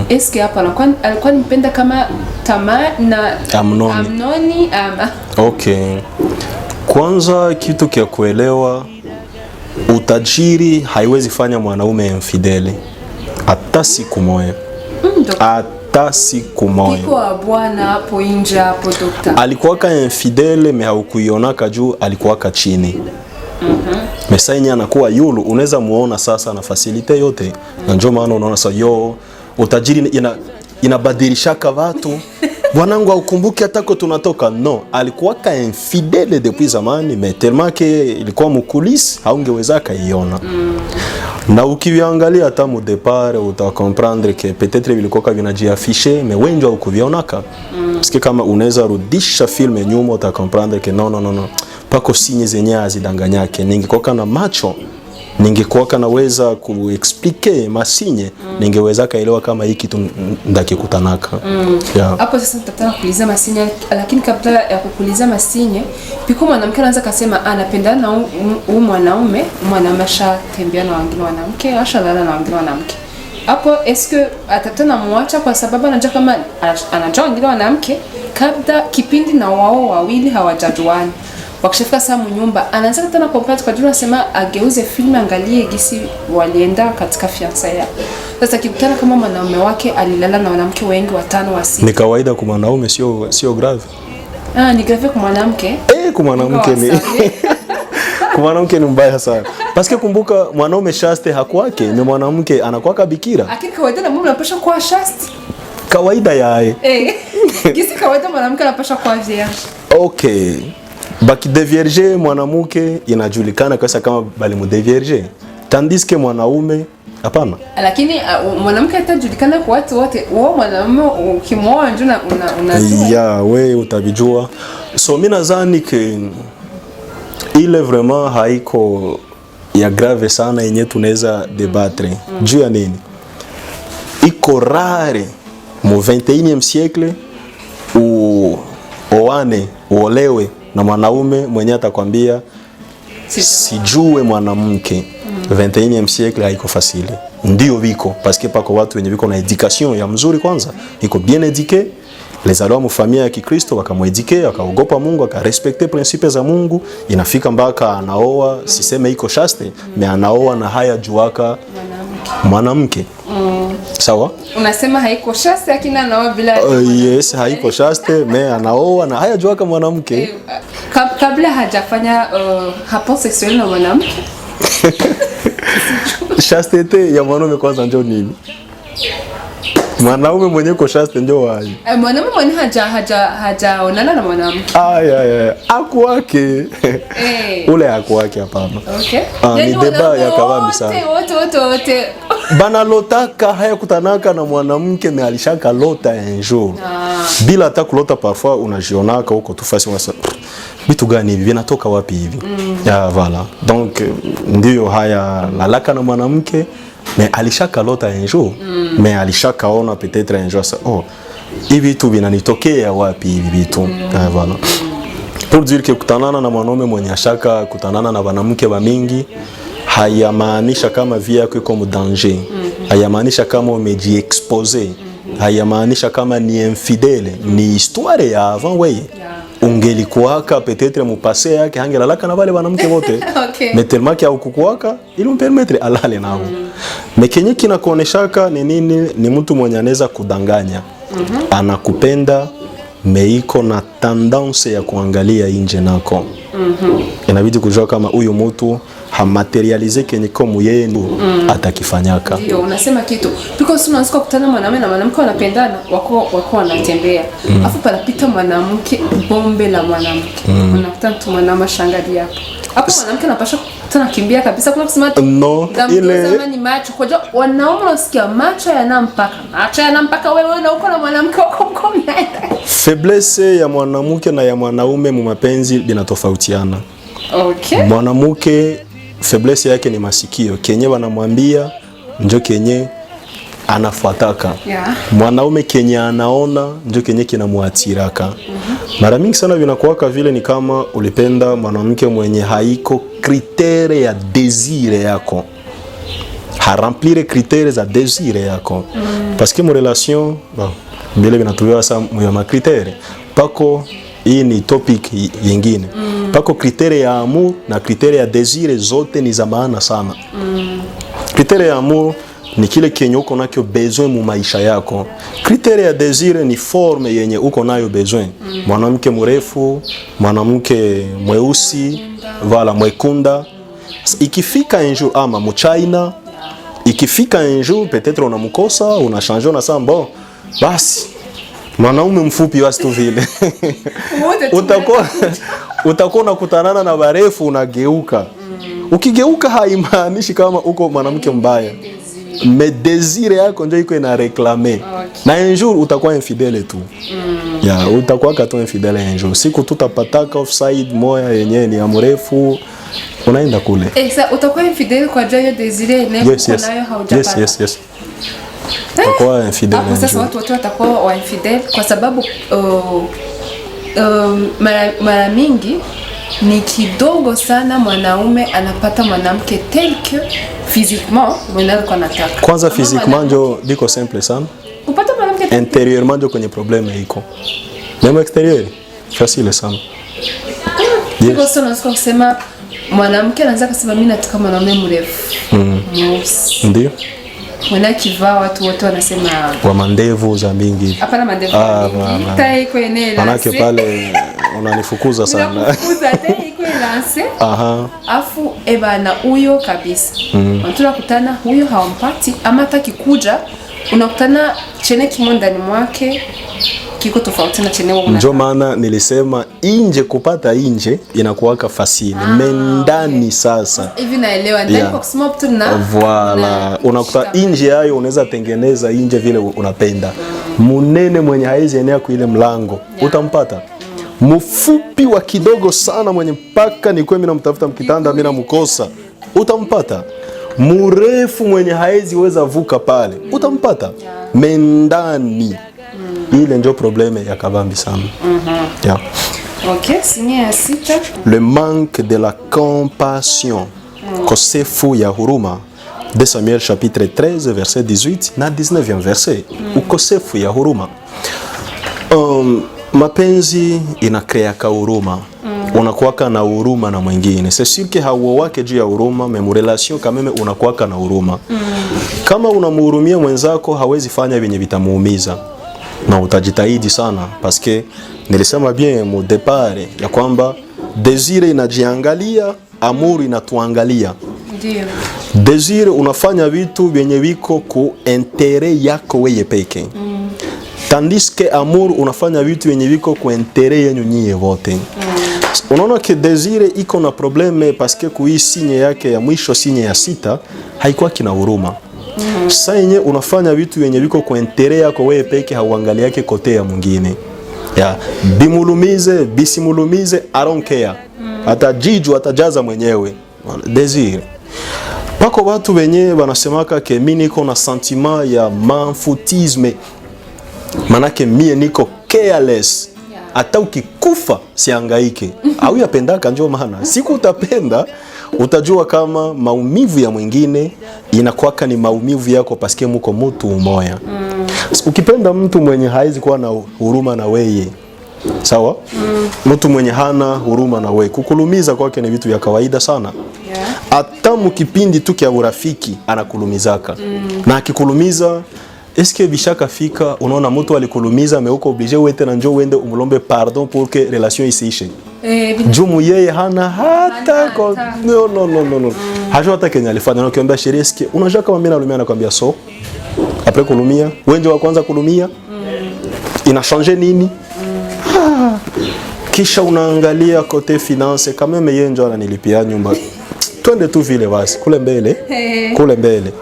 Eske hapa alikuwa nimpenda kama Tamar na Amnoni ama? Okay. Kwanza kitu kia kuelewa, utajiri haiwezi fanya mwanaume infidele hata siku moja. Hata siku moja. Kiko bwana hapo nje hapo dokta. Alikuwaka infidele me haukuionaka juu alikuwaka chini. Mesa yenye anakuwa yulu unaweza muona sasa na facilite yote. Na njoo maana unaona sasa utajiri inabadilishaka watu. Bwanangu haukumbuki hatako tunatoka. No, alikuwaka infidele depuis zamani, mais tellement que ilikuwa mukulisi haungeweza kaiona. Na ukiviangalia hata mu départ uta comprendre que peut-être vilikuwa vinajiafishe mais wengi hukuvionaka. Parce que kama unaweza rudisha filme nyuma uta comprendre que non pako sinye zenye azidanganyake. Ningekuwa na macho, ningekuwa naweza kuexplique masinye, ningeweza kaelewa kama hiki kitu ndakikutanaka. Hapo sasa tutataka kuuliza masinye, lakini kabla ya kukuuliza masinye, piko mwanamke anaanza kusema anapendana na huyu mwanaume ashatembea na wengine wanamke, ashalala na wengine wanamke. Hapo eske atatana muacha kwa sababu anajua kama anajua wengine wanamke kabla kipindi na wao wawili hawajajuana. Wakishafika saa mnyumba anaanza tena kompati kwa juu, anasema ageuze filmu angalie gisi walienda katika fiansa yao. Sasa kikutana kama mwanaume wake alilala na wanawake wengi 5 au 6. Ni kawaida kwa mwanaume, sio grave. Ni grave kwa mwanamke? Kwa mwanamke ni kwa mwanamke ni mbaya sana. Paske kumbuka mwanaume shaste hakwake, ni mwanamke anakuwa bikira. Lakini kawaida na mume anapaswa kuwa shaste. Kawaida yae. Gisi kawaida mwanamke anapaswa kuwa vierge. Okay. Baki de vierge mwanamke inajulikana kasa kama bali mu de vierge. Tandis que mwanaume hapana. Lakini mwanamke atajulikana kwa watu wote. Wewe mwanaume ukimwoa njoo unajua. Wewe utabijua. So mimi nadhani ke ile vraiment haiko ya grave sana yenye tunaweza debatre. Juu ya nini? Iko rare mu 21e siècle uolewe na mwanaume mwenye atakwambia sijue mwanamke. 21e siècle haiko facile. Ndio viko parce que pako watu wenye viko na education ya mzuri, kwanza iko bien éduqué, les alwa mu familia ya Kikristo wakamuedike, akaogopa Mungu, akarespecte principe za Mungu, inafika mpaka anaoa, siseme iko shaste, me anaoa na haya juaka mwanamke. Sawa? Unasema haiko shaste lakini anaoa bila yes, haiko shaste, me anaoa na haya juaka mwanamke. Kabla hajafanya rapport sexuel na mwanamke. Chastete ya mwanaume kwanza ndio nini? Mwanaume mwenye ko shaste ndio wapi? Mwanaume mwenye hajaonana na mwanamke. Akuwake. Ule akuwake hapana. Okay. Ni deba ya kawambi sana. Wote. Bana lotaka haya kutanaka na mwanamke me alishaka lota un jour. Bila hata kulota parfois unajionaka huko tu fasi wasa. Vitu gani hivi vinatoka wapi hivi? Voilà. Donc ndio haya lalaka na mwanamke mais alishaka lota un jour. Mais alishaka ona peut-être un jour ça. Hivi vitu vinanitokea wapi hivi vitu? Voilà. Pour dire que kutanana na mwanaume mwenye ashaka kutanana na wanamke wa mingi hayamaanisha kama via yako iko mu danger. Hayamaanisha kama umejiexpose. Hayamaanisha kama ni infidele. Ni histoire ya avant wewe. Ungelikuwaka peut-être mu passé yake hangelalaka na wale wanamke wote. Okay. Mais tellement que haukukuwaka ili umpermettre alale nao. Mais kenye kinakuoneshaka ni nini? Ni mtu mwenye anaweza kudanganya. Anakupenda meiko na tendance ya kuangalia nje nako. Inabidi kujua kama huyu mtu hamaterialize kenye komu yeye atakifanyaka. Ndio unasema kitu because unasikia kukutana mwanamume na mwanamke wanapendana, wako wanatembea, afu panapita mwanamke bombe la mwanamke, unakutana tu mwanamama shangazi hapo hapo, mwanamke anapasha tena kimbia kabisa, kuna kusema no ile zamani macho kwa wanaume unasikia macho yanampaka wewe na uko na mwanamke wako mnaenda. Faiblesse ya mwanamke na ya mwanaume mu mapenzi binatofautiana. Okay. Mwanamke faiblesse yake ni masikio, kenye wanamwambia ndio kenye anafuataka. Yeah. Mwanaume kenye anaona ndio kenye kinamuatiraka. Mara mingi sana vinakuwaka vile ni kama ulipenda mwanamke mwenye haiko kritere ya desire yako, haremplire kritere za desire yako. Parce que mu relation vile vinatuliwa sa mu ma kritere pako. Hii ni topic yingine. Pako kritere ya amour na kritere ya desire, zote ni za maana sana. Kritere ya amour ni kile kenye uko nakyo besoin mu maisha yako. Kritere ya desire ni forme yenye uko nayo besoin. Mwanamke mrefu, mwanamke mweusi, wala mwekunda. Ikifika un jour ama mchina, ikifika un jour peut-être unamkosa, unachange na sasa bon, basi mwanaume mfupi basi tu vile. Utakuwa unakutanana na barefu unageuka. Ukigeuka haimaanishi kama uko mwanamke mbaya. Mais désir yako ndio iko ina réclamer. Na un jour utakuwa infidèle tu. Ya, utakuwa kato infidèle un jour. Siku tutapataka offside moya yenyewe ni mrefu, unaenda kule. Sasa utakuwa infidèle kwa ajili ya désir na nayo haujapata. Yes. Utakuwa infidèle. Hapo sasa watu watakuwa wa infidèle kwa sababu mara mingi ni kidogo sana mwanaume anapata mwanamke tel que physiquement mwenyewe anataka. Kwanza physiquement ndio diko simple sana. Kupata mwanamke intérieurement ndio kwenye problème iko. Même extérieur facile sana. Ndio sana nasiko kusema mwanamke anaanza kusema mimi nataka mwanaume mrefu. Ndio. Mwana kivaa watu wote wanasema kwa mandevu za mingi. Hapana mandevu. Tai kwa eneo. Manake pale unanifukuza sana. Unafukuza tai kwa lance. Aha. Afu ebana huyo kabisa. Tunakutana huyo hawampati ama hata kikuja unakutana chene kimo ndani mwake kiko tofauti na chene wao. Ndio maana nilisema inje kupata inje inakuwaka fasile. Mendani sasa. Hivi naelewa ndani kwa kusema mtu na voilà. Unakuta inje hayo unaweza tengeneza inje vile unapenda. Munene mwenye haizi enea kwa ile mlango utampata. Mfupi wa kidogo sana mwenye mpaka ni kwa mimi namtafuta mkitanda mimi namkosa utampata. Murefu mwenye haezi weza vuka pale utampata. Mendani ile ndio probleme ya kabambi sana. Yeah. Okay, signe ya 6. Le manque de la compassion. Kosefu ya huruma. 2 Samuel chapitre 13 verset 18 na 19e verset. Ukosefu ya huruma. Mapenzi inakreaka huruma. Unakuwaka na huruma na mwingine. C'est sûr que hawo wake juu ya huruma, mais relation kameme unakuwaka na huruma. Kama unamhurumia mwenzako hawezi fanya vyenye vitamuumiza. Na utajitahidi sana parce que nilisema bien mu départ ya kwamba désir inajiangalia, amour inatuangalia. Ndio. Désir unafanya vitu vyenye viko ku intérêt yako wewe peke. Tandis que amour unafanya vitu vyenye viko ku intérêt yenu nyie wote. Unaona ke désir iko na probleme parce que kui signe yake ya mwisho, signe ya 6 haikuwa kina huruma. Sasa yenye unafanya vitu yenye viko kwa intérêt yako wewe peke, hauangalia yake kote ya mwingine. Ya bimulumize, bisimulumize, I don't care. Atajiju atajaza mwenyewe. Désir. Pako watu wenye wanasemaka ke mimi niko na sentiment ya manfoutisme. Manake mie niko careless. Hata ukikufa siangaike. Au yapendaka njoo maana. Siku utapenda utajua kama maumivu ya mwingine inakuwaka ni maumivu yako paske muko mtu umoya. Ukipenda mtu mwenye haizi kuwa na huruma na weye, sawa? Mtu mwenye hana huruma na weye, kukulumiza kwake ni vitu vya kawaida sana. Hata mkipindi tu kia urafiki anakulumizaka. Na akikulumiza eske bishaka fika unaona mtu alikulumiza mais uko obligé wete na njoo wende umulombe pardon pour que relation isiishe. Jumu yeye hana hata no. Hajua hata Kenya alifanya na ukiambia sheria sikia. Unajua kama mimi nalumia nakwambia so. Après kulumia, wenje wa kwanza kulumia. Ina changer nini? Kisha unaangalia kote finance kama mimi yeye ndio ananilipia nyumba. Twende tu vile basi kule mbele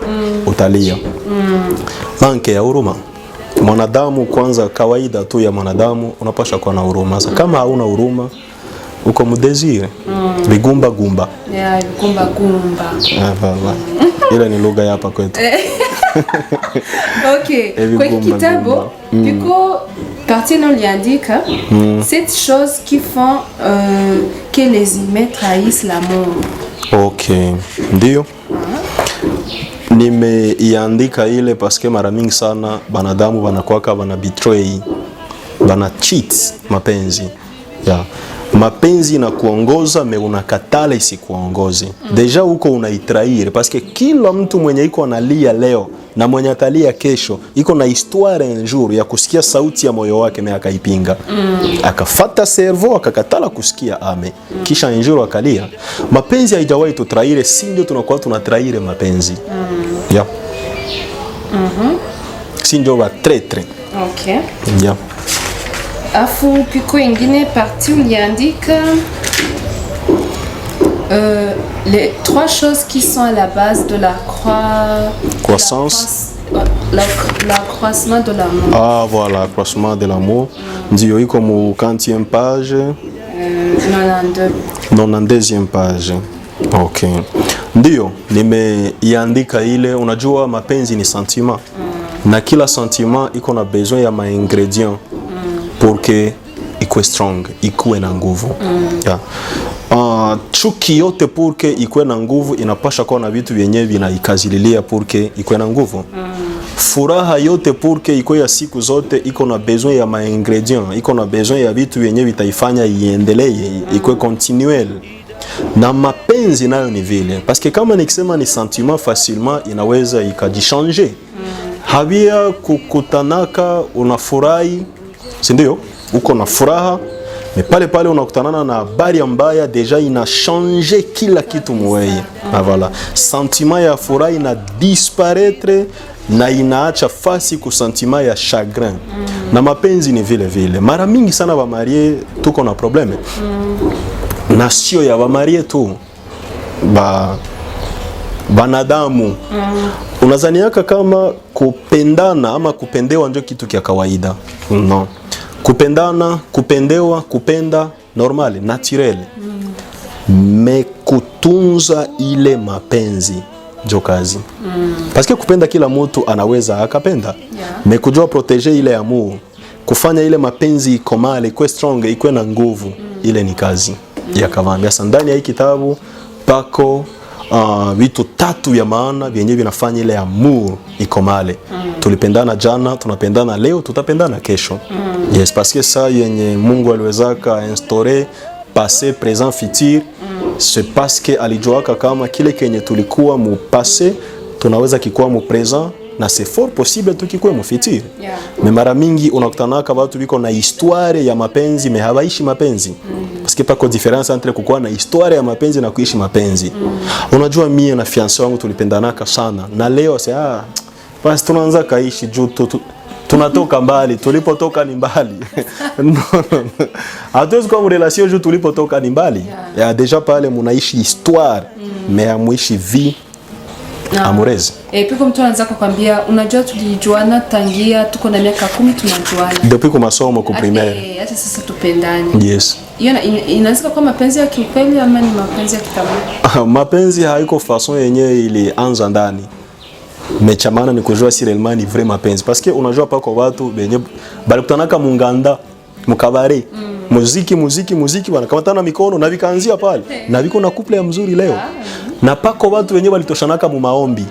utalia. Manke ya huruma. Mwanadamu kwanza, kawaida tu ya mwanadamu unapasha kuwa na huruma. Sasa kama hauna huruma uko mdesire vigumba gumba. Vigumba gumba. Ile ni lugha ya hapa kwetu. Okay. Kwa kitabu biko partie non liandika cette chose qui font que les humains trahissent l'amour. Okay. Ndio. Nimeiandika ile paske mara mingi sana banadamu wanakuwa wana betray, wana cheat mapenzi. Mapenzi na kuongoza me unakatala isikuongoze. Deja uko unaitraire paske kila mtu mwenye iko analia leo na mwenye atalia kesho iko na histoire un jour ya kusikia sauti ya moyo wake me akaipinga. Akafata cerveau akakatala kusikia ame. Kisha un jour akalia. Mapenzi haijawahi tutraire, si ndio tunakuwa tunatraire mapenzi. Si ndio wa traître. Okay. Afu piko ingine partie uliandika les 3 choses qui sont à la base de la croissance, l'accroissement de l'amour. Ah voilà, accroissement de l'amour. Ndio iko mu 40e page. 92e page. Okay. Ndio nimeiandika ile. Unajua mapenzi ni sentiment. Na kila sentiment iko na besoin ya ingrédients pour que ikuwe strong, ikuwe na nguvu. Chuki yote pour que ikuwe na nguvu inapasha kuwa na vitu vyenyewe vinaikazililia pour que ikuwe na nguvu. Furaha yote pour que ikuwe ya siku zote iko na besoin ya ingrédients, iko na besoin ya vitu vyenyewe vitaifanya iendelee, ikuwe continuel. Na mapenzi nayo ni vile, parce que kama nikisema ni sentiment facilement inaweza ikajichanger. Habia kukutanaka unafurahi, si ndio? Uko na furaha, mais pale unakutanana na habari mbaya deja ina changer kila kitu mweye. Na voilà, sentiment ya furaha ina disparaître na inaacha fasi ku sentiment ya chagrin. Na mapenzi ni vile. Mara mingi sana ba marié tuko na probleme. Na sio ya ba marié tu. Banadamu. Unazaniaka kama kupendana ama kupendewa ndio kitu kia kawaida. No. Kupendana, kupendewa, kupenda normal, naturel. Me kutunza ile mapenzi ndio kazi. Parce que kupenda kila mtu anaweza akapenda. Me kujua proteger ile amour, kufanya ile mapenzi ikomale, ikuwe strong, ikuwe na nguvu, ile ni kazi ya Kavambi. Sasa ndani ya hii kitabu pako vitu 3 vya maana vyenyewe vinafanya ile amour ikomale. Tulipendana jana, tunapendana leo, tutapendana kesho. Yes, parce que ça yenye Mungu aliwezaka instaurer passé, présent, futur, c'est parce que alijuaka kama kile kenye tulikuwa mu passé tunaweza kikuwa mu présent na c'est fort possible tukikuwa mu futur. Mais mara mingi unakutanaka watu biko na histoire ya mapenzi me hawaishi mapenzi. Parce que pako difference entre kukuwa na histoire ya mapenzi na kuishi mapenzi. Unajua mimi na fiancé wangu tulipendanaka sana na leo sasa basi tunaanza kaishi juu tunatoka mbali, tulipotoka ni mbali. No. Hatuwezi kuwa relation juu tulipotoka ni mbali. Ya deja pale mnaishi histoire, mais amuishi vie amoureuse. Piko mtu anaanza kukwambia unajua tulijuana tangia tuko na miaka 10 tunajuana. Depuis kwa masomo ku primaire. Hata sasa tupendane. Yes. Hiyo inaanza kwa mapenzi ya kiukweli ama ni mapenzi ya kitamaduni? Mapenzi haiko façon yenyewe ilianza ndani. Mechamana ni kujua si réellement ni vrai mapenzi parce que unajua pa kwa watu benye balikutanaka munganda mukabare muziki wanakamatana mikono na vikaanzia pale na viko na couple ya mzuri leo. Na pako watu wenyewe walitoshanaka mu maombi.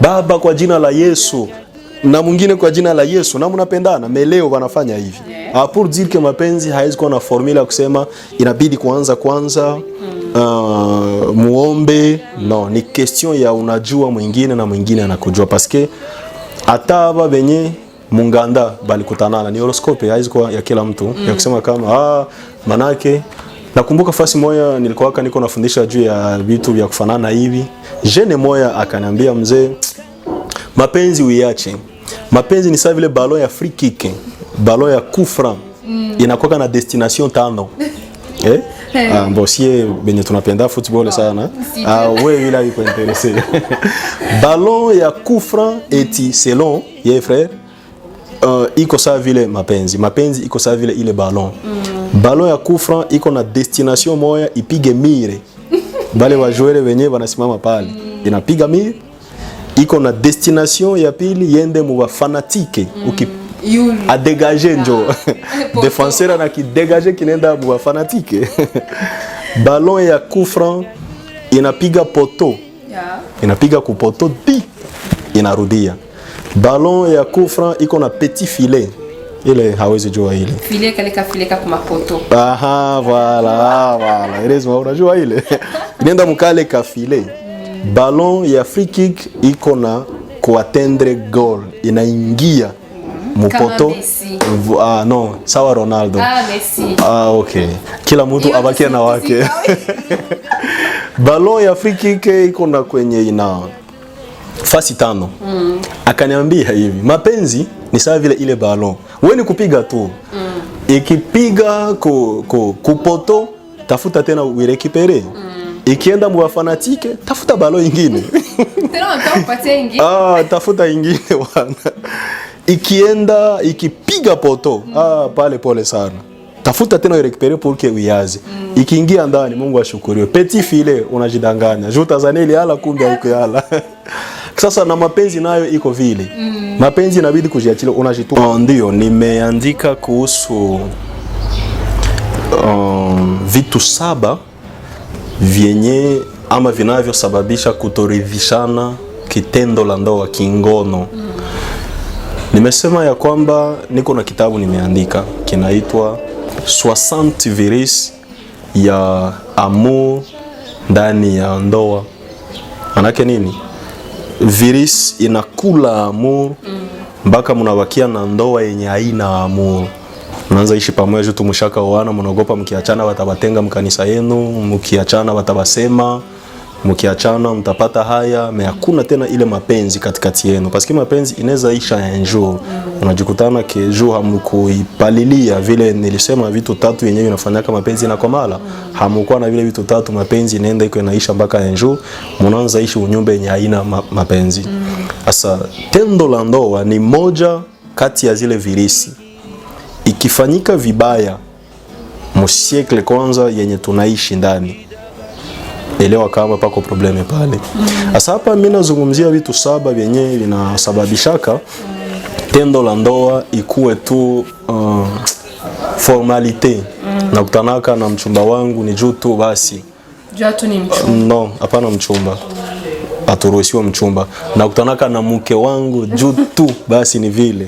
Baba kwa jina la Yesu na mwingine kwa jina la Yesu na mnapendana meleo wanafanya hivi. Pour dire que mapenzi haizi kuwa na formula ya kusema inabidi kwanza muombe. No, ni question ya unajua mwingine na mwingine anakujua parce que ataba benye munganda balikutanana ni horoscope haizi kuwa ya kila mtu ya kusema kama manake Nakumbuka fasi moja niko nafundisha juu ya vitu vya kufanana hivi. Jene moja akaniambia, mzee, mapenzi uiache. Mapenzi ni sawa vile ballon ya free kick, ballon ya coup franc. Inakuwa na destination 5. Mbosie benye tunapenda football sana. Wewe bila yuko intéressé. Ballon ya coup franc eti selon ye frère, iko sawa vile mapenzi. Mapenzi iko sawa vile ile ballon. Ballon ya coup franc iko na destination moja, ipige mire. Bale wajoere wenyewe wanasimama pale. Inapiga mire. Iko na destination ya pili yende mu fanatike. A dégager njo. Défenseur na ki dégager kinenda mu fanatike. Ballon ya coup franc inapiga poto. Inapiga ku poto di inarudia. Ballon ya coup franc iko na petit filet. Ile hawezi jua ile. Filet kaleka kuma poto. Aha, voilà. Heureusement unajua ile. Inaenda mukale ka filet. Ballon ya free kick iko na kuatendre goal. Inaingia mupoto. No, sawa Ronaldo. Messi. Okay. Kila mtu abakia na wake. Ballon ya free kick iko na kwenye ina fasi 5. Akaniambia hivi, mapenzi ni sawa vile ile ballon. Wewe ni kupiga tu. Ikipiga kupoto, tafuta tena uirekipere. Ikienda mu fanatike, tafuta ballon nyingine. Tena utampatia nyingine. Tafuta nyingine bwana. Ikipiga poto, pale pole sana. Tafuta tena uirekipere pour que uiaze. Ikiingia ndani, Mungu ashukuriwe. Petit filet unajidanganya. Juta zaneli hala kumbe huko hala. Sasa na mapenzi nayo iko vile. Mapenzi inabidi kujiachilia, unajitoa. Ndio nimeandika kuhusu vitu 7 vyenye ama vinavyosababisha kutoridhishana kitendo la ndoa kingono. Nimesema ya kwamba niko na kitabu nimeandika kinaitwa 60 virus ya amour ndani ya ndoa. Manake nini? Virus inakula amour mpaka mnabakia na ndoa yenye haina amour. Mnaanza ishi pamoja tu, mshaka oana, mnaogopa mkiachana watabatenga mkanisa yenu, mkiachana watabasema, mkiachana mtapata haya, hakuna tena ile mapenzi katikati yenu. Paski mapenzi inaweza isha un jour. Unajikutana ke jour hamkuipalilia vile nilisema vitu 3 yenyewe inafanyaka mapenzi na komala. Hamkuwa na vile vitu 3 mapenzi inaenda iko inaisha mpaka un jour. Mnaanza ishi unyumba yenye haina mapenzi. Sasa tendo la ndoa ni moja kati ya zile virisi. Ikifanyika vibaya musiekle kwanza yenye tunaishi ndani, elewa kama pako probleme pale. Asa hapa mimi nazungumzia vitu 7 vyenye vinasababishaka tendo la ndoa ikuwe tu formalite. Nakutanaka na mchumba wangu ni juu tu basi. Juu tu ni mchumba. No, hapana mchumba. Aturuhusiwa mchumba. Nakutanaka na mke wangu juu tu basi ni vile.